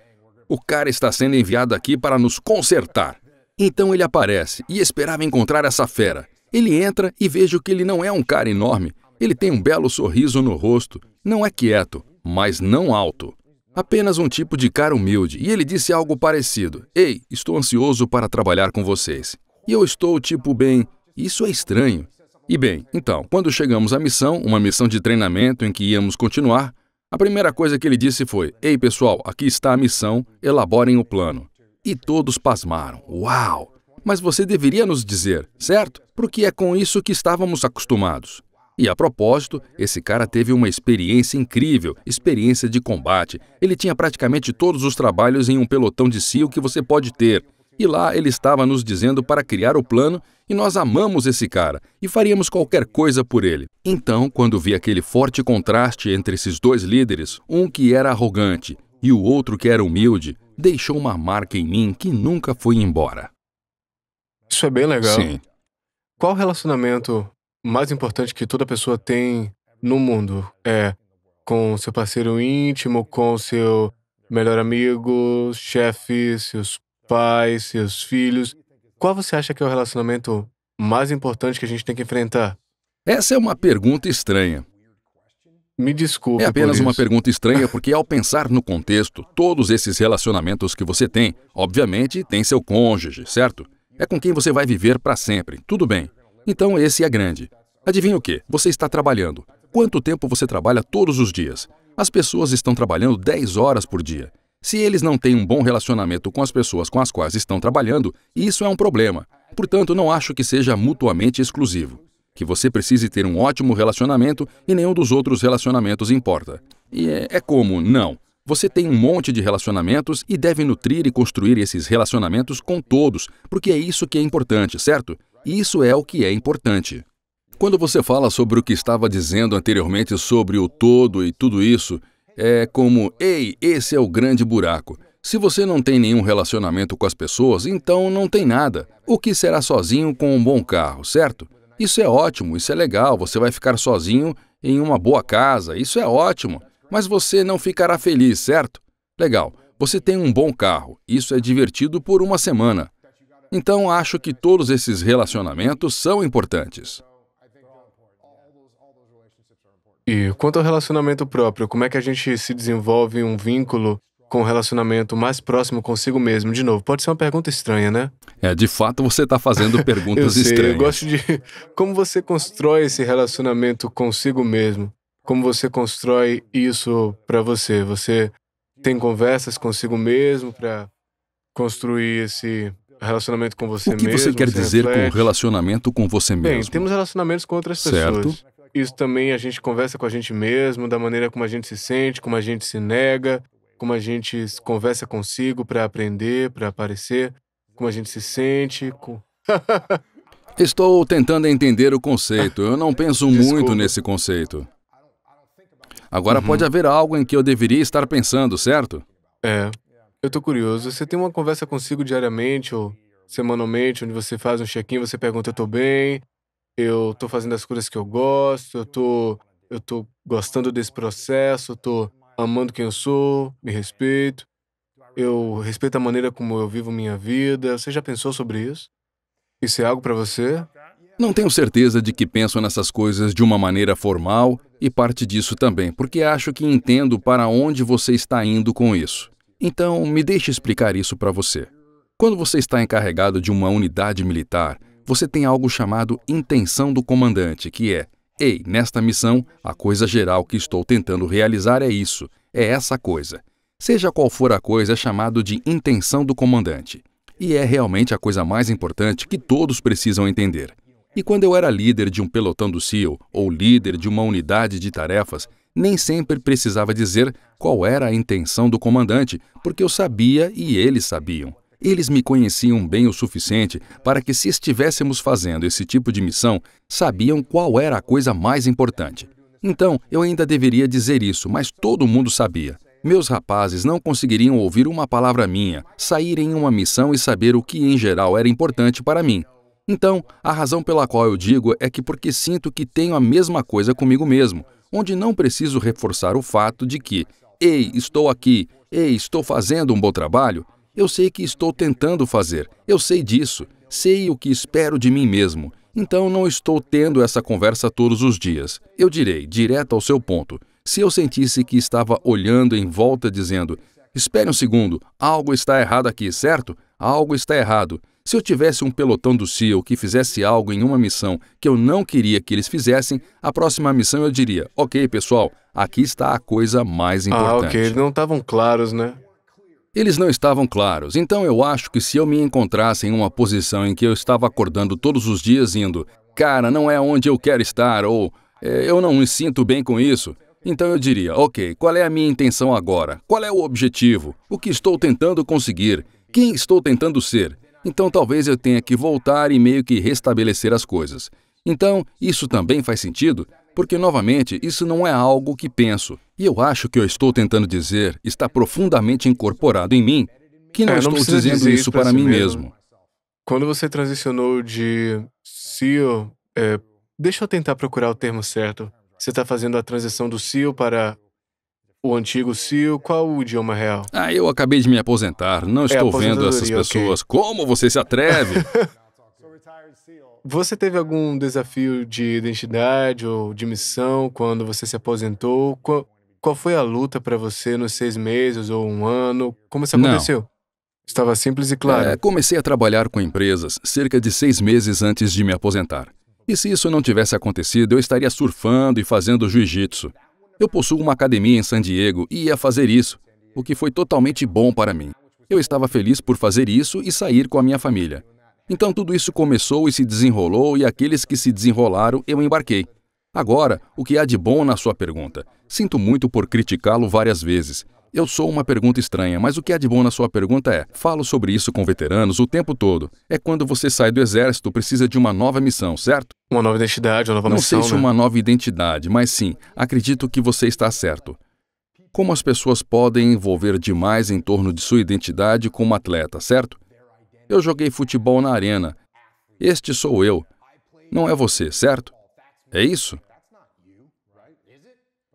O cara está sendo enviado aqui para nos consertar. Então ele aparece e esperava encontrar essa fera. Ele entra e vejo que ele não é um cara enorme. Ele tem um belo sorriso no rosto. Não é quieto, mas não alto. Apenas um tipo de cara humilde. E ele disse algo parecido. Ei, estou ansioso para trabalhar com vocês. E eu estou tipo, bem, isso é estranho. E bem, então, quando chegamos à missão, uma missão de treinamento em que íamos continuar, a primeira coisa que ele disse foi, ei pessoal, aqui está a missão, elaborem o plano. E todos pasmaram. Uau! Mas você deveria nos dizer, certo? Porque é com isso que estávamos acostumados. E a propósito, esse cara teve uma experiência incrível, experiência de combate. Ele tinha praticamente todos os trabalhos em um pelotão de SEAL que você pode ter. E lá ele estava nos dizendo para criar o plano e nós amamos esse cara e faríamos qualquer coisa por ele. Então, quando vi aquele forte contraste entre esses dois líderes, um que era arrogante e o outro que era humilde, deixou uma marca em mim que nunca foi embora. Isso é bem legal. Sim. Qual o relacionamento mais importante que toda pessoa tem no mundo? É com seu parceiro íntimo, com seu melhor amigo, chefe, seus pais, seus filhos? Qual você acha que é o relacionamento mais importante que a gente tem que enfrentar? Essa é uma pergunta estranha. Me desculpe É apenas por uma isso. pergunta estranha porque ao pensar no contexto, todos esses relacionamentos que você tem, obviamente tem seu cônjuge, certo? É com quem você vai viver para sempre, tudo bem. Então esse é grande. Adivinha o quê? Você está trabalhando. Quanto tempo você trabalha todos os dias? As pessoas estão trabalhando 10 horas por dia. Se eles não têm um bom relacionamento com as pessoas com as quais estão trabalhando, isso é um problema. Portanto, não acho que seja mutuamente exclusivo. Que você precise ter um ótimo relacionamento e nenhum dos outros relacionamentos importa. E é como, não. Você tem um monte de relacionamentos e deve nutrir e construir esses relacionamentos com todos, porque é isso que é importante, certo? Isso é o que é importante. Quando você fala sobre o que estava dizendo anteriormente sobre o todo e tudo isso, é como, ei, esse é o grande buraco. Se você não tem nenhum relacionamento com as pessoas, então não tem nada. O que será sozinho com um bom carro, certo? Isso é ótimo, isso é legal, você vai ficar sozinho em uma boa casa, isso é ótimo. Mas você não ficará feliz, certo? Legal, você tem um bom carro, isso é divertido por uma semana. Então acho que todos esses relacionamentos são importantes. E quanto ao relacionamento próprio, como é que a gente se desenvolve um vínculo com um relacionamento mais próximo consigo mesmo? De novo, pode ser uma pergunta estranha, né? De fato, você está fazendo perguntas Eu sei, estranhas. eu gosto de... Como você constrói esse relacionamento consigo mesmo? Como você constrói isso para você? Você tem conversas consigo mesmo para construir esse relacionamento com você O que mesmo? você quer dizer com reflete? relacionamento com você Bem, mesmo? temos relacionamentos com outras Certo. pessoas. Isso também a gente conversa com a gente mesmo, da maneira como a gente se sente, como a gente se nega, como a gente conversa consigo para aprender, para aparecer, como a gente se sente. Estou tentando entender o conceito. Eu não penso muito Desculpa. nesse conceito. Agora pode haver algo em que eu deveria estar pensando, certo? Eu tô curioso. Você tem uma conversa consigo diariamente ou semanalmente, onde você faz um check-in, você pergunta, eu tô bem, eu tô fazendo as coisas que eu gosto, eu tô gostando desse processo, eu tô amando quem eu sou, me respeito, eu respeito a maneira como eu vivo minha vida. Você já pensou sobre isso? Isso é algo pra você? Não tenho certeza de que penso nessas coisas de uma maneira formal e parte disso também, porque acho que entendo para onde você está indo com isso. Então, me deixe explicar isso para você. Quando você está encarregado de uma unidade militar, você tem algo chamado intenção do comandante, que é, ei, nesta missão, a coisa geral que estou tentando realizar é isso, é essa coisa. Seja qual for a coisa, é chamado de intenção do comandante. E é realmente a coisa mais importante que todos precisam entender. E quando eu era líder de um pelotão do SEAL, ou líder de uma unidade de tarefas, nem sempre precisava dizer qual era a intenção do comandante, porque eu sabia e eles sabiam. Eles me conheciam bem o suficiente para que, se estivéssemos fazendo esse tipo de missão, sabiam qual era a coisa mais importante. Então, eu ainda deveria dizer isso, mas todo mundo sabia. Meus rapazes não conseguiriam ouvir uma palavra minha, sair em uma missão e saber o que em geral era importante para mim. Então, a razão pela qual eu digo é que porque sinto que tenho a mesma coisa comigo mesmo, onde não preciso reforçar o fato de que, ei, estou aqui, ei, estou fazendo um bom trabalho. Eu sei que estou tentando fazer, eu sei disso, sei o que espero de mim mesmo. Então não estou tendo essa conversa todos os dias. Eu direi, direto ao seu ponto, se eu sentisse que estava olhando em volta dizendo, espere um segundo, algo está errado aqui, certo? Algo está errado. Se eu tivesse um pelotão do SEAL que fizesse algo em uma missão que eu não queria que eles fizessem, a próxima missão eu diria, ok, pessoal, aqui está a coisa mais importante. Ok, eles não estavam claros, né? Eles não estavam claros, então eu acho que se eu me encontrasse em uma posição em que eu estava acordando todos os dias indo, cara, não é onde eu quero estar, ou eu não me sinto bem com isso, então eu diria, ok, qual é a minha intenção agora? Qual é o objetivo? O que estou tentando conseguir? Quem estou tentando ser? Então talvez eu tenha que voltar e meio que restabelecer as coisas. Então, isso também faz sentido? Porque, novamente, isso não é algo que penso. E eu acho que eu estou tentando dizer está profundamente incorporado em mim, que não estou precisa dizendo dizer isso pra para si mim mesmo. Quando você transicionou de SEAL, deixa eu tentar procurar o termo certo. Você está fazendo a transição do SEAL para o antigo SEAL, qual o idioma real? Eu acabei de me aposentar, não estou vendo essas aposentadoria, ok. pessoas. Como você se atreve? Você teve algum desafio de identidade ou de missão quando você se aposentou? Qual foi a luta para você nos 6 meses ou um ano? Como isso Não. aconteceu? Estava simples e claro. Comecei a trabalhar com empresas cerca de 6 meses antes de me aposentar. E se isso não tivesse acontecido, eu estaria surfando e fazendo jiu-jitsu. Eu possuo uma academia em San Diego e ia fazer isso, o que foi totalmente bom para mim. Eu estava feliz por fazer isso e sair com a minha família. Então tudo isso começou e se desenrolou, e aqueles que se desenrolaram, eu embarquei. Agora, o que há de bom na sua pergunta? Sinto muito por criticá-lo várias vezes. Eu sou uma pergunta estranha, mas o que há de bom na sua pergunta é: falo sobre isso com veteranos o tempo todo. É quando você sai do exército, precisa de uma nova missão, certo? Uma nova identidade, uma nova missão, Não sei se uma nova identidade, mas sim, acredito que você está certo. Como as pessoas podem envolver demais em torno de sua identidade como atleta, certo? Eu joguei futebol na arena. Este sou eu. Não é você, certo? É isso?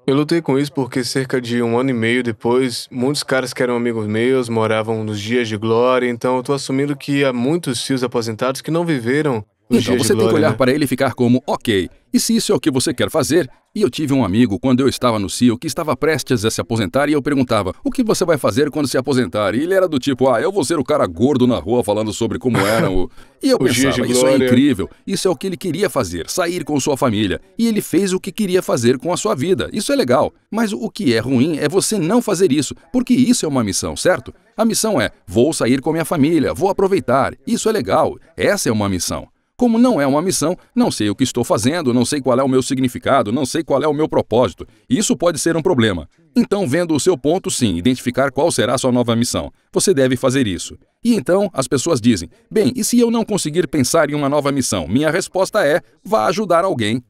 Eu lutei com isso porque cerca de 1 ano e meio depois, muitos caras que eram amigos meus moravam nos dias de glória, então eu tô assumindo que há muitos tios aposentados que não viveram os Então dias você de tem que glória, olhar né? para ele e ficar como, ok, e se isso é o que você quer fazer? E eu tive um amigo, quando eu estava no CIO, que estava prestes a se aposentar, e eu perguntava, o que você vai fazer quando se aposentar? E ele era do tipo, eu vou ser o cara gordo na rua falando sobre como eram. E eu Os dias de pensava, isso é glória. incrível, isso é o que ele queria fazer, sair com sua família. E ele fez o que queria fazer com a sua vida, isso é legal. Mas o que é ruim é você não fazer isso, porque isso é uma missão, certo? A missão é, vou sair com minha família, vou aproveitar, isso é legal, essa é uma missão. Como não é uma missão, não sei o que estou fazendo, não sei qual é o meu significado, não sei qual é o meu propósito. Isso pode ser um problema. Então, vendo o seu ponto, sim, identificar qual será a sua nova missão. Você deve fazer isso. E então, as pessoas dizem, bem, e se eu não conseguir pensar em uma nova missão? Minha resposta é, vá ajudar alguém.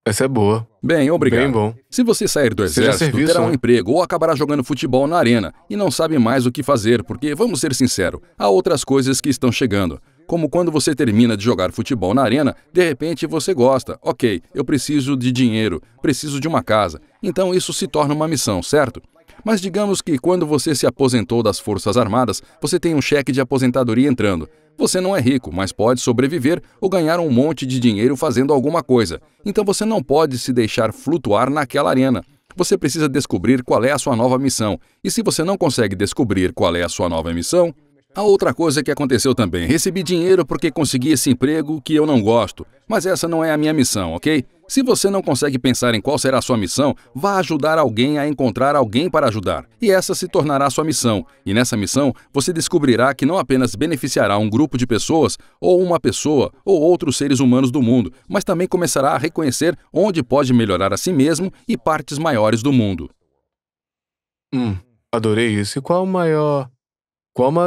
Essa é boa. Bem, obrigado. Bem bom. Se você sair do Seja exército, serviço, terá um né? emprego ou acabará jogando futebol na arena e não sabe mais o que fazer, porque, vamos ser sinceros, há outras coisas que estão chegando. Como quando você termina de jogar futebol na arena, de repente você gosta. Ok, eu preciso de dinheiro, preciso de uma casa. Então isso se torna uma missão, certo? Mas digamos que quando você se aposentou das Forças Armadas, você tem um cheque de aposentadoria entrando. Você não é rico, mas pode sobreviver ou ganhar um monte de dinheiro fazendo alguma coisa. Então você não pode se deixar flutuar naquela arena. Você precisa descobrir qual é a sua nova missão. E se você não consegue descobrir qual é a sua nova missão... A outra coisa que aconteceu também, recebi dinheiro porque consegui esse emprego que eu não gosto, mas essa não é a minha missão, ok? Se você não consegue pensar em qual será a sua missão, vá ajudar alguém a encontrar alguém para ajudar. E essa se tornará a sua missão. E nessa missão, você descobrirá que não apenas beneficiará um grupo de pessoas, ou uma pessoa, ou outros seres humanos do mundo, mas também começará a reconhecer onde pode melhorar a si mesmo e partes maiores do mundo. Adorei isso. E qual o maior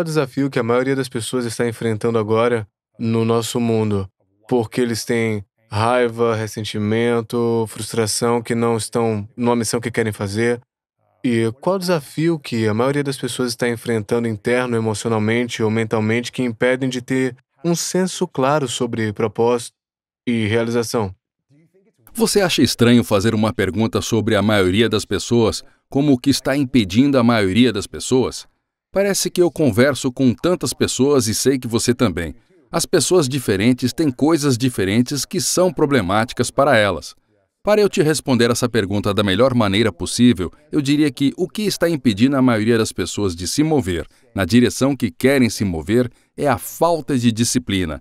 desafio que a maioria das pessoas está enfrentando agora no nosso mundo? Porque eles têm raiva, ressentimento, frustração, que não estão numa missão que querem fazer. E qual o desafio que a maioria das pessoas está enfrentando interno, emocionalmente ou mentalmente, que impedem de ter um senso claro sobre propósito e realização? Você acha estranho fazer uma pergunta sobre a maioria das pessoas, como o que está impedindo a maioria das pessoas? Parece que eu converso com tantas pessoas e sei que você também. As pessoas diferentes têm coisas diferentes que são problemáticas para elas. Para eu te responder essa pergunta da melhor maneira possível, eu diria que o que está impedindo a maioria das pessoas de se mover na direção que querem se mover é a falta de disciplina.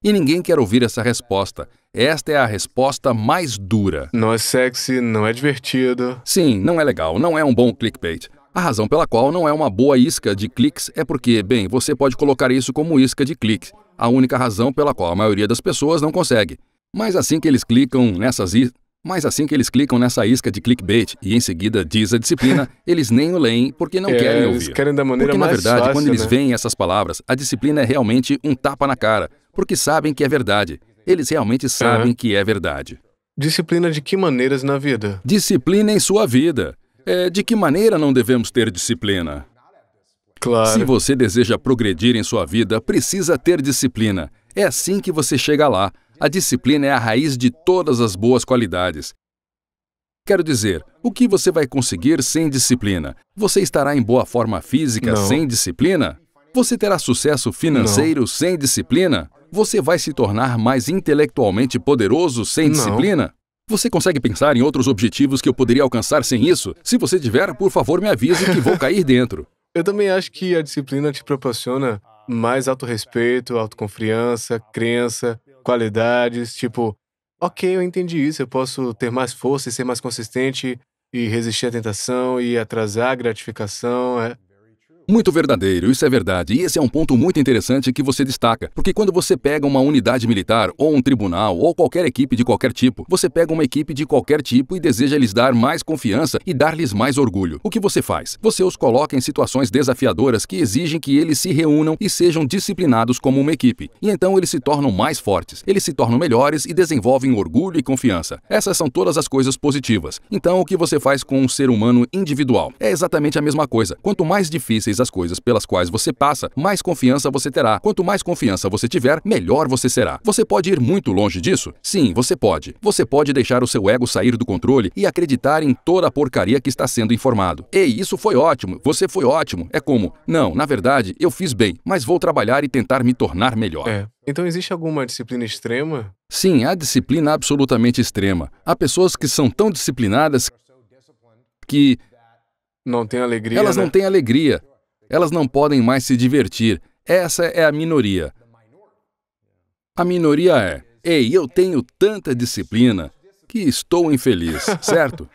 E ninguém quer ouvir essa resposta. Esta é a resposta mais dura. Não é sexy, não é divertido. Sim, não é legal, não é um bom clickbait. A razão pela qual não é uma boa isca de cliques é porque, bem, você pode colocar isso como isca de cliques. A única razão pela qual a maioria das pessoas não consegue. Mas assim que eles clicam nessa isca de clickbait e em seguida diz a disciplina, eles nem o leem porque não querem ouvir. Eles querem da maneira Porque, na mais verdade, fácil, quando eles né? veem essas palavras, a disciplina é realmente um tapa na cara, porque sabem que é verdade. Eles realmente sabem que é verdade. Disciplina de que maneiras na vida? Disciplina em sua vida. De que maneira não devemos ter disciplina? Claro. Se você deseja progredir em sua vida, precisa ter disciplina. É assim que você chega lá. A disciplina é a raiz de todas as boas qualidades. Quero dizer, o que você vai conseguir sem disciplina? Você estará em boa forma física Não. sem disciplina? Você terá sucesso financeiro sem disciplina? Você vai se tornar mais intelectualmente poderoso sem Não. disciplina? Você consegue pensar em outros objetivos que eu poderia alcançar sem isso? Se você tiver, por favor, me avise que vou cair dentro. Eu também acho que a disciplina te proporciona mais autorrespeito, autoconfiança, crença, qualidades, tipo, ok, eu entendi isso, eu posso ter mais força e ser mais consistente e resistir à tentação e atrasar a gratificação. Muito verdadeiro, isso é verdade. E esse é um ponto muito interessante que você destaca. Porque quando você pega uma unidade militar, ou um tribunal, ou qualquer equipe de qualquer tipo, você pega uma equipe de qualquer tipo e deseja lhes dar mais confiança e dar-lhes mais orgulho. O que você faz? Você os coloca em situações desafiadoras que exigem que eles se reúnam e sejam disciplinados como uma equipe. E então eles se tornam mais fortes, eles se tornam melhores e desenvolvem orgulho e confiança. Essas são todas as coisas positivas. Então o que você faz com um ser humano individual? É exatamente a mesma coisa. Quanto mais difíceis as coisas pelas quais você passa, mais confiança você terá. Quanto mais confiança você tiver, melhor você será. Você pode ir muito longe disso? Sim, você pode. Você pode deixar o seu ego sair do controle e acreditar em toda a porcaria que está sendo informado. Ei, isso foi ótimo, você foi ótimo. É como, não, na verdade, eu fiz bem, mas vou trabalhar e tentar me tornar melhor. Então existe alguma disciplina extrema? Sim, há disciplina absolutamente extrema. Há pessoas que são tão disciplinadas que Não tem alegria, elas né? não têm alegria. Elas não podem mais se divertir. Essa é a minoria. A minoria é, ei, eu tenho tanta disciplina que estou infeliz, certo?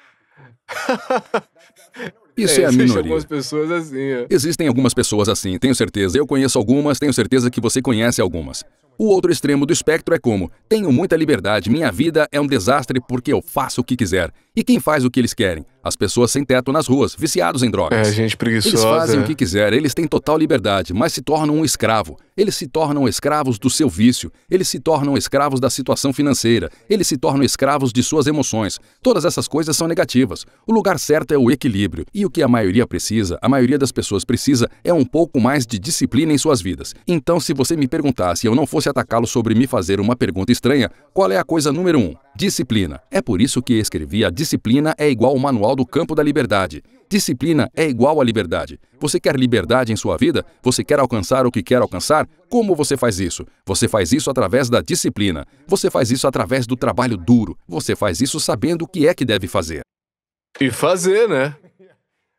Isso é a Existem minoria. algumas pessoas assim, Existem algumas pessoas assim, tenho certeza. Eu conheço algumas, tenho certeza que você conhece algumas. O outro extremo do espectro é como, tenho muita liberdade, minha vida é um desastre porque eu faço o que quiser. E quem faz o que eles querem? As pessoas sem teto nas ruas, viciados em drogas. gente preguiçosa. Eles fazem o que quiser, eles têm total liberdade, mas se tornam um escravo. Eles se tornam escravos do seu vício. Eles se tornam escravos da situação financeira. Eles se tornam escravos de suas emoções. Todas essas coisas são negativas. O lugar certo é o equilíbrio. E o que a maioria precisa, a maioria das pessoas precisa, é um pouco mais de disciplina em suas vidas. Então, se você me perguntasse e eu não fosse atacá-lo sobre me fazer uma pergunta estranha, qual é a coisa número 1? Disciplina. É por isso que escrevi a disciplina é igual ao manual do campo da liberdade. Disciplina é igual à liberdade. Você quer liberdade em sua vida? Você quer alcançar o que quer alcançar? Como você faz isso? Você faz isso através da disciplina. Você faz isso através do trabalho duro. Você faz isso sabendo o que é que deve fazer. E fazer, né?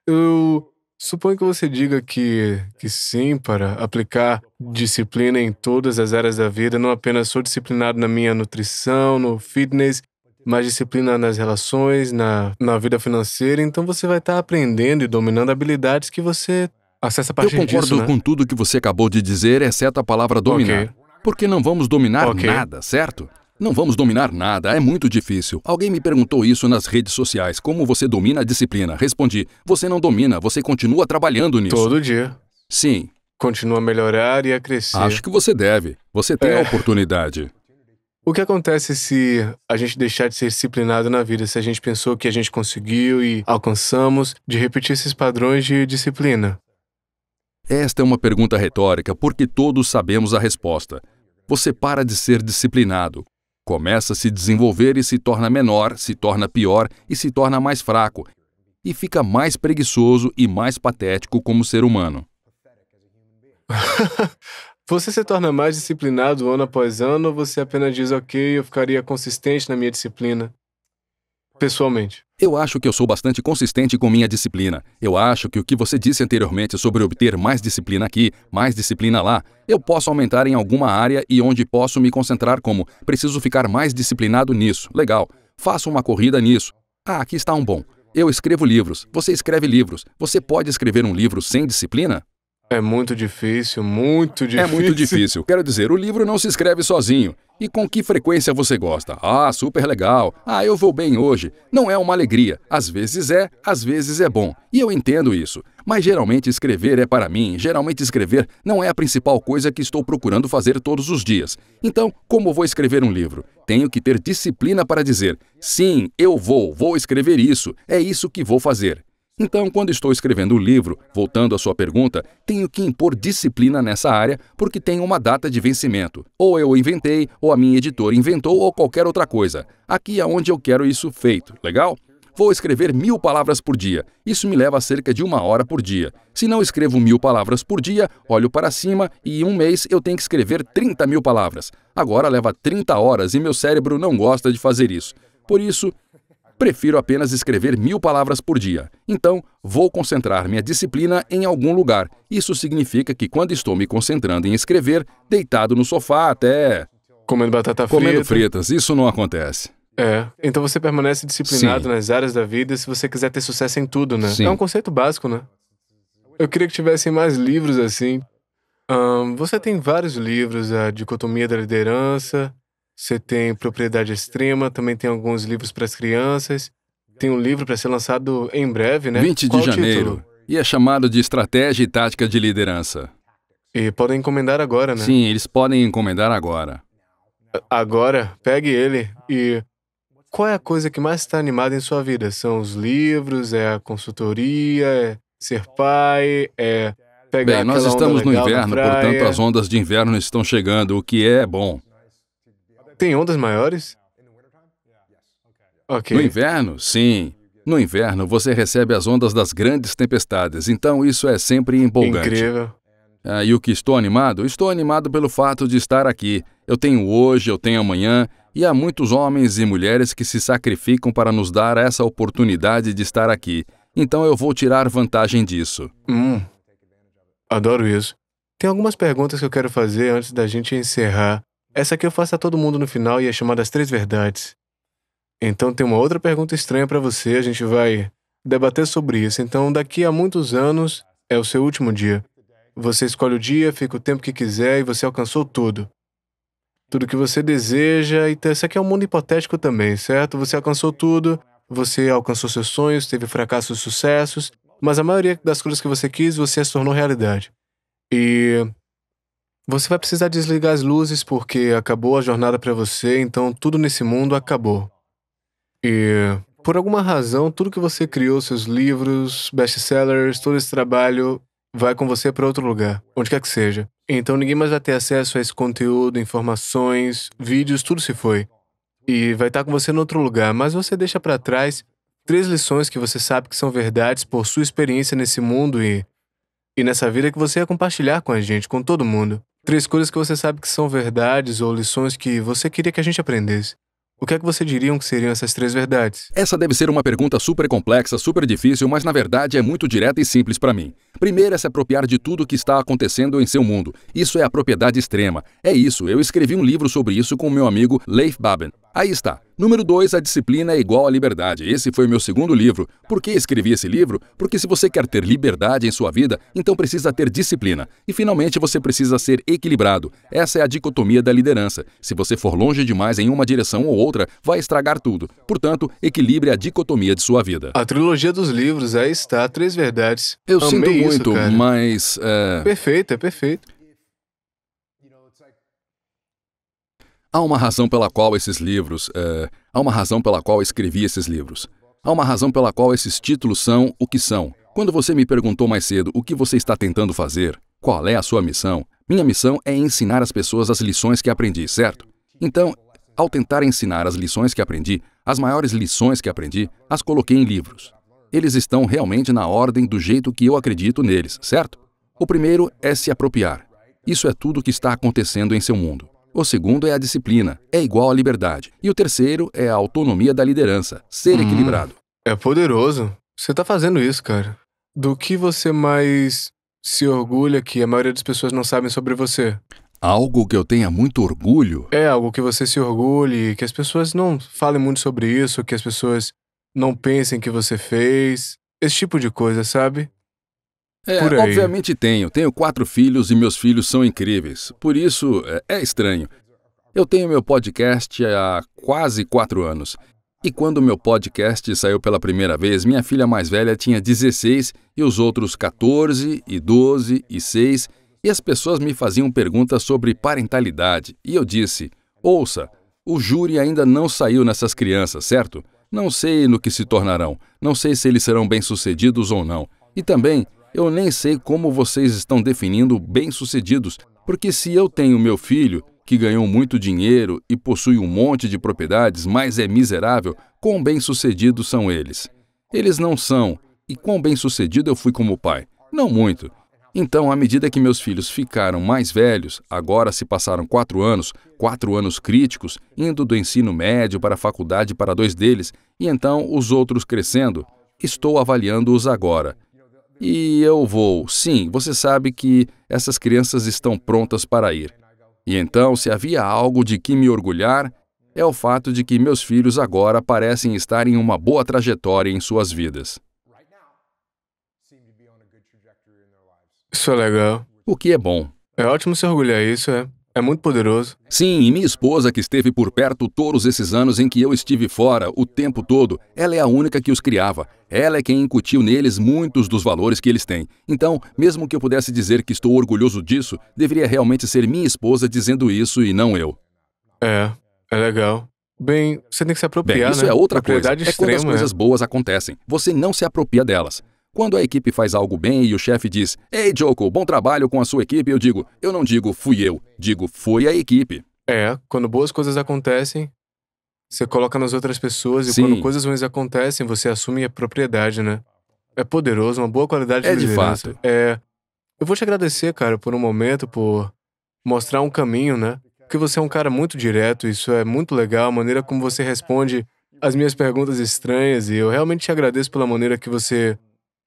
Eu suponho que você diga que sim, para aplicar disciplina em todas as áreas da vida. Não apenas sou disciplinado na minha nutrição, no fitness, mas disciplina nas relações, na vida financeira. Então você vai estar aprendendo e dominando habilidades que você acessa a Eu partir concordo disso, né? com tudo que você acabou de dizer, exceto a palavra dominar. Ok. Porque não vamos dominar Ok. nada, certo? Não vamos dominar nada, é muito difícil. Alguém me perguntou isso nas redes sociais, como você domina a disciplina? Respondi, você não domina, você continua trabalhando nisso. Todo dia. Sim, Continua a melhorar e a crescer. acho que você deve. Você tem a oportunidade. O que acontece se a gente deixar de ser disciplinado na vida, se a gente pensou que a gente conseguiu e alcançamos, de repetir esses padrões de disciplina? Esta é uma pergunta retórica, porque todos sabemos a resposta. Você para de ser disciplinado. Começa a se desenvolver e se torna menor, se torna pior e se torna mais fraco. E fica mais preguiçoso e mais patético como ser humano. Você se torna mais disciplinado ano após ano ou você apenas diz, ok, eu ficaria consistente na minha disciplina? Pessoalmente. Eu acho que eu sou bastante consistente com minha disciplina. Eu acho que o que você disse anteriormente sobre obter mais disciplina aqui, mais disciplina lá, eu posso aumentar em alguma área e onde posso me concentrar como, preciso ficar mais disciplinado nisso. Legal. Faço uma corrida nisso. Ah, aqui está um bom. Eu escrevo livros. Você escreve livros. Você pode escrever um livro sem disciplina? É muito difícil, muito difícil. É muito difícil. Quero dizer, o livro não se escreve sozinho. E com que frequência você gosta? Ah, super legal. Ah, eu vou bem hoje. Não é uma alegria. Às vezes é bom. E eu entendo isso. Mas geralmente escrever é para mim. Geralmente escrever não é a principal coisa que estou procurando fazer todos os dias. Então, como vou escrever um livro? Tenho que ter disciplina para dizer, sim, eu vou escrever isso. É isso que vou fazer. Então, quando estou escrevendo o livro, voltando à sua pergunta, tenho que impor disciplina nessa área porque tem uma data de vencimento. Ou eu inventei, ou a minha editora inventou, ou qualquer outra coisa. Aqui é onde eu quero isso feito, legal? Vou escrever 1000 palavras por dia. Isso me leva a cerca de 1 hora por dia. Se não escrevo 1000 palavras por dia, olho para cima e em um mês eu tenho que escrever 30.000 palavras. Agora leva 30 horas e meu cérebro não gosta de fazer isso. Por isso, Prefiro apenas escrever 1000 palavras por dia. Então, vou concentrar minha disciplina em algum lugar. Isso significa que quando estou me concentrando em escrever, deitado no sofá até... Comendo batata frita. comendo fritas, isso não acontece. Então você permanece disciplinado Sim. nas áreas da vida se você quiser ter sucesso em tudo, né? Sim. É um conceito básico, né? Eu queria que tivessem mais livros assim. Você tem vários livros, a Dicotomia da Liderança, você tem Propriedade Extrema, também tem alguns livros para as crianças, tem um livro para ser lançado em breve, né? 20 Qual de o título? janeiro. E é chamado de Estratégia e Tática de Liderança. E podem encomendar agora, né? Sim, eles podem encomendar agora. Agora, pegue ele e... Qual é a coisa que mais está animada em sua vida? São os livros, é a consultoria, é ser pai, é pegar Bem, nós aquela onda estamos no legal na inverno, praia? portanto as ondas de inverno estão chegando, o que é bom. Tem ondas maiores? Ok. No inverno, sim. No inverno, você recebe as ondas das grandes tempestades, então isso é sempre empolgante. Incrível. E o que estou animado? Estou animado pelo fato de estar aqui. Eu tenho hoje, eu tenho amanhã, e há muitos homens e mulheres que se sacrificam para nos dar essa oportunidade de estar aqui. Então eu vou tirar vantagem disso. Adoro isso. Tem algumas perguntas que eu quero fazer antes da gente encerrar. Essa aqui eu faço a todo mundo no final e é chamada as 3 verdades. Então tem uma outra pergunta estranha para você, a gente vai debater sobre isso. Então daqui a muitos anos é o seu último dia. Você escolhe o dia, fica o tempo que quiser e você alcançou tudo. Tudo que você deseja, então isso aqui é um mundo hipotético também, certo? Você alcançou tudo, você alcançou seus sonhos, teve fracassos e sucessos, mas a maioria das coisas que você quis, você as tornou realidade. E você vai precisar desligar as luzes porque acabou a jornada para você, então tudo nesse mundo acabou. E por alguma razão, tudo que você criou, seus livros, best-sellers, todo esse trabalho, vai com você para outro lugar, onde quer que seja. Então ninguém mais vai ter acesso a esse conteúdo, informações, vídeos, tudo se foi. E vai estar com você em outro lugar, mas você deixa para trás 3 lições que você sabe que são verdades por sua experiência nesse mundo e nessa vida que você ia compartilhar com a gente, com todo mundo. 3 coisas que você sabe que são verdades ou lições que você queria que a gente aprendesse. O que é que você diria que seriam essas 3 verdades? Essa deve ser uma pergunta super complexa, super difícil, mas na verdade é muito direta e simples para mim. Primeiro é se apropriar de tudo o que está acontecendo em seu mundo. Isso é a propriedade extrema. É isso, eu escrevi um livro sobre isso com meu amigo Leif Babin. Aí está. Número 2, a disciplina é igual à liberdade. Esse foi meu segundo livro. Por que escrevi esse livro? Porque se você quer ter liberdade em sua vida, então precisa ter disciplina. E finalmente você precisa ser equilibrado. Essa é a dicotomia da liderança. Se você for longe demais em uma direção ou outra, vai estragar tudo. Portanto, equilibre a dicotomia de sua vida. A trilogia dos livros, aí está, 3 verdades. Eu Amei sinto isso, muito, cara. mas... Perfeito, é perfeito. Há uma razão pela qual esses livros... há uma razão pela qual escrevi esses livros. Há uma razão pela qual esses títulos são o que são. Quando você me perguntou mais cedo o que você está tentando fazer, qual é a sua missão, minha missão é ensinar as pessoas as lições que aprendi, certo? Então, ao tentar ensinar as lições que aprendi, as maiores lições que aprendi, as coloquei em livros. Eles estão realmente na ordem do jeito que eu acredito neles, certo? O primeiro é se apropriar. Isso é tudo o que está acontecendo em seu mundo. O segundo é a disciplina, é igual à liberdade. E o terceiro é a autonomia da liderança, ser equilibrado. É poderoso. Você tá fazendo isso, cara. Do que você mais se orgulha que a maioria das pessoas não sabem sobre você? Algo que eu tenha muito orgulho. É algo que você se orgulhe, que as pessoas não falem muito sobre isso, que as pessoas não pensem que você fez. Esse tipo de coisa, sabe? Por aí. Obviamente tenho. Tenho 4 filhos e meus filhos são incríveis. Por isso, é estranho. Eu tenho meu podcast há quase 4 anos. E quando meu podcast saiu pela primeira vez, minha filha mais velha tinha 16 e os outros 14 e 12 e 6. E as pessoas me faziam perguntas sobre parentalidade. E eu disse, ouça, o júri ainda não saiu nessas crianças, certo? Não sei no que se tornarão. Não sei se eles serão bem-sucedidos ou não. E também, eu nem sei como vocês estão definindo bem-sucedidos, porque se eu tenho meu filho, que ganhou muito dinheiro e possui um monte de propriedades, mas é miserável, quão bem-sucedidos são eles? Eles não são. E quão bem-sucedido eu fui como pai? Não muito. Então, à medida que meus filhos ficaram mais velhos, agora se passaram 4 anos críticos, indo do ensino médio para a faculdade para 2 deles, e então os outros crescendo, estou avaliando-os agora. E eu vou, sim, você sabe que essas crianças estão prontas para ir. E então, se havia algo de que me orgulhar, é o fato de que meus filhos agora parecem estar em uma boa trajetória em suas vidas. Isso é legal. O que é bom. É ótimo se orgulhar isso, é muito poderoso. Sim, e minha esposa, que esteve por perto todos esses anos em que eu estive fora, o tempo todo, ela é a única que os criava. Ela é quem incutiu neles muitos dos valores que eles têm. Então, mesmo que eu pudesse dizer que estou orgulhoso disso, deveria realmente ser minha esposa dizendo isso e não eu. É legal. Bem, você tem que se apropriar, Bem, isso né? é outra coisa. Propriedade É quando as extrema, coisas boas acontecem. Você não se apropria delas. Quando a equipe faz algo bem e o chefe diz, "Ei, Joko, bom trabalho com a sua equipe", eu não digo fui eu, digo foi a equipe. Quando boas coisas acontecem, você coloca nas outras pessoas e Sim. quando coisas ruins acontecem, você assume a propriedade, né? É poderoso, uma boa qualidade de É de liderança. fato. Eu vou te agradecer, cara, por um momento, por mostrar um caminho, né? Porque você é um cara muito direto, isso é muito legal, a maneira como você responde as minhas perguntas estranhas, e eu realmente te agradeço pela maneira que você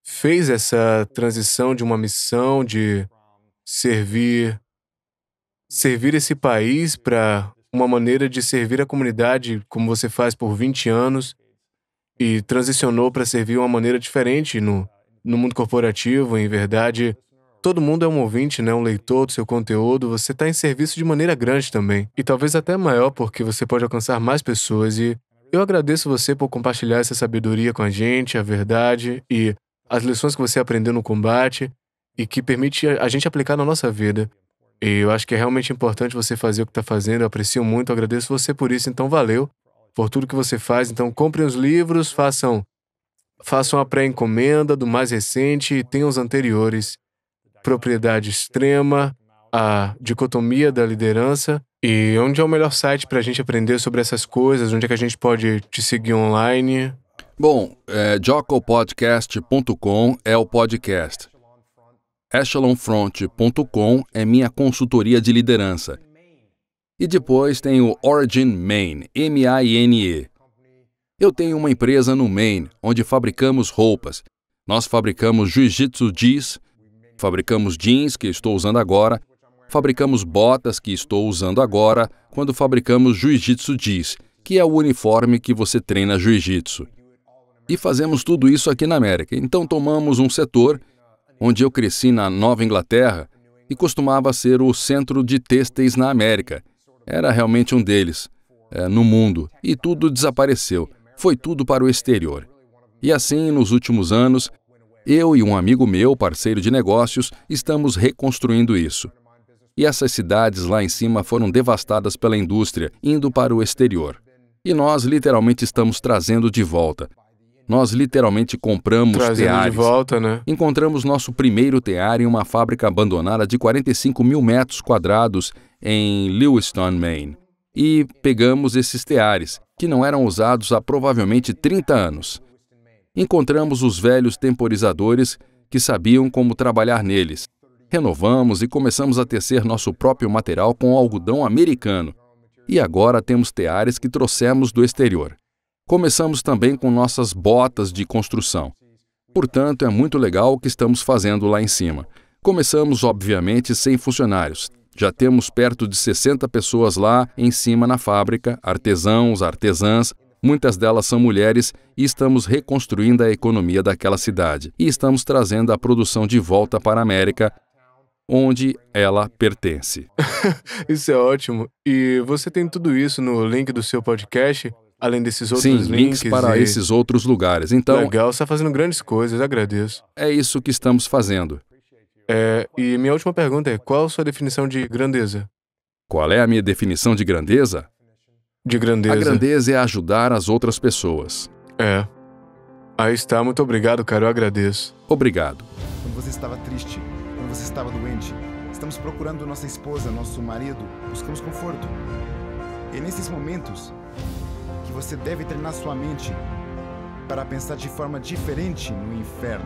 fez essa transição de uma missão de servir esse país para uma maneira de servir a comunidade, como você faz por 20 anos, e transicionou para servir uma maneira diferente no mundo corporativo. Em verdade, todo mundo é um ouvinte, né? Um leitor do seu conteúdo. Você está em serviço de maneira grande também. E talvez até maior, porque você pode alcançar mais pessoas. E eu agradeço você por compartilhar essa sabedoria com a gente, a verdade e as lições que você aprendeu no combate e que permite a gente aplicar na nossa vida. E eu acho que é realmente importante você fazer o que está fazendo. Eu aprecio muito, eu agradeço você por isso. Então, valeu por tudo que você faz. Então, comprem os livros, façam a pré-encomenda do mais recente e tenham os anteriores. Propriedade Extrema, a Dicotomia da Liderança. E onde é o melhor site para a gente aprender sobre essas coisas? Onde é que a gente pode te seguir online? Bom, jocopodcast.com é o podcast. Echelonfront.com é minha consultoria de liderança. E depois tem o Origin Maine, M-A-I-N-E. Eu tenho uma empresa no Maine, onde fabricamos roupas. Nós fabricamos Jiu-Jitsu Gis, fabricamos jeans, que estou usando agora, fabricamos botas, que estou usando agora, quando fabricamos Jiu-Jitsu Gis, que é o uniforme que você treina Jiu-Jitsu. E fazemos tudo isso aqui na América. Então tomamos um setor onde eu cresci na Nova Inglaterra e costumava ser o centro de têxteis na América. Era realmente um deles, no mundo, e tudo desapareceu. Foi tudo para o exterior. E assim, nos últimos anos, eu e um amigo meu, parceiro de negócios, estamos reconstruindo isso. E essas cidades lá em cima foram devastadas pela indústria, indo para o exterior. E nós literalmente estamos trazendo de volta. Nós literalmente compramos teares. De volta, né? Encontramos nosso primeiro tear em uma fábrica abandonada de 45 mil metros quadrados em Lewiston, Maine. E pegamos esses teares, que não eram usados há provavelmente 30 anos. Encontramos os velhos temporizadores que sabiam como trabalhar neles. Renovamos e começamos a tecer nosso próprio material com algodão americano. E agora temos teares que trouxemos do exterior. Começamos também com nossas botas de construção. Portanto, é muito legal o que estamos fazendo lá em cima. Começamos, obviamente, sem funcionários. Já temos perto de 60 pessoas lá em cima na fábrica, artesãos, artesãs, muitas delas são mulheres, e estamos reconstruindo a economia daquela cidade. E estamos trazendo a produção de volta para a América, onde ela pertence. Isso é ótimo. E você tem tudo isso no link do seu podcast? Além desses outros Sim, links para esses outros lugares. Então, legal, você está fazendo grandes coisas, agradeço. É isso que estamos fazendo. E minha última pergunta é, qual a sua definição de grandeza? Qual é a minha definição de grandeza? De grandeza. A grandeza é ajudar as outras pessoas. Aí está, muito obrigado, cara, eu agradeço. Obrigado. Quando você estava triste, quando você estava doente, estamos procurando nossa esposa, nosso marido, buscamos conforto. E é nesses momentos que você deve treinar sua mente para pensar de forma diferente no inferno.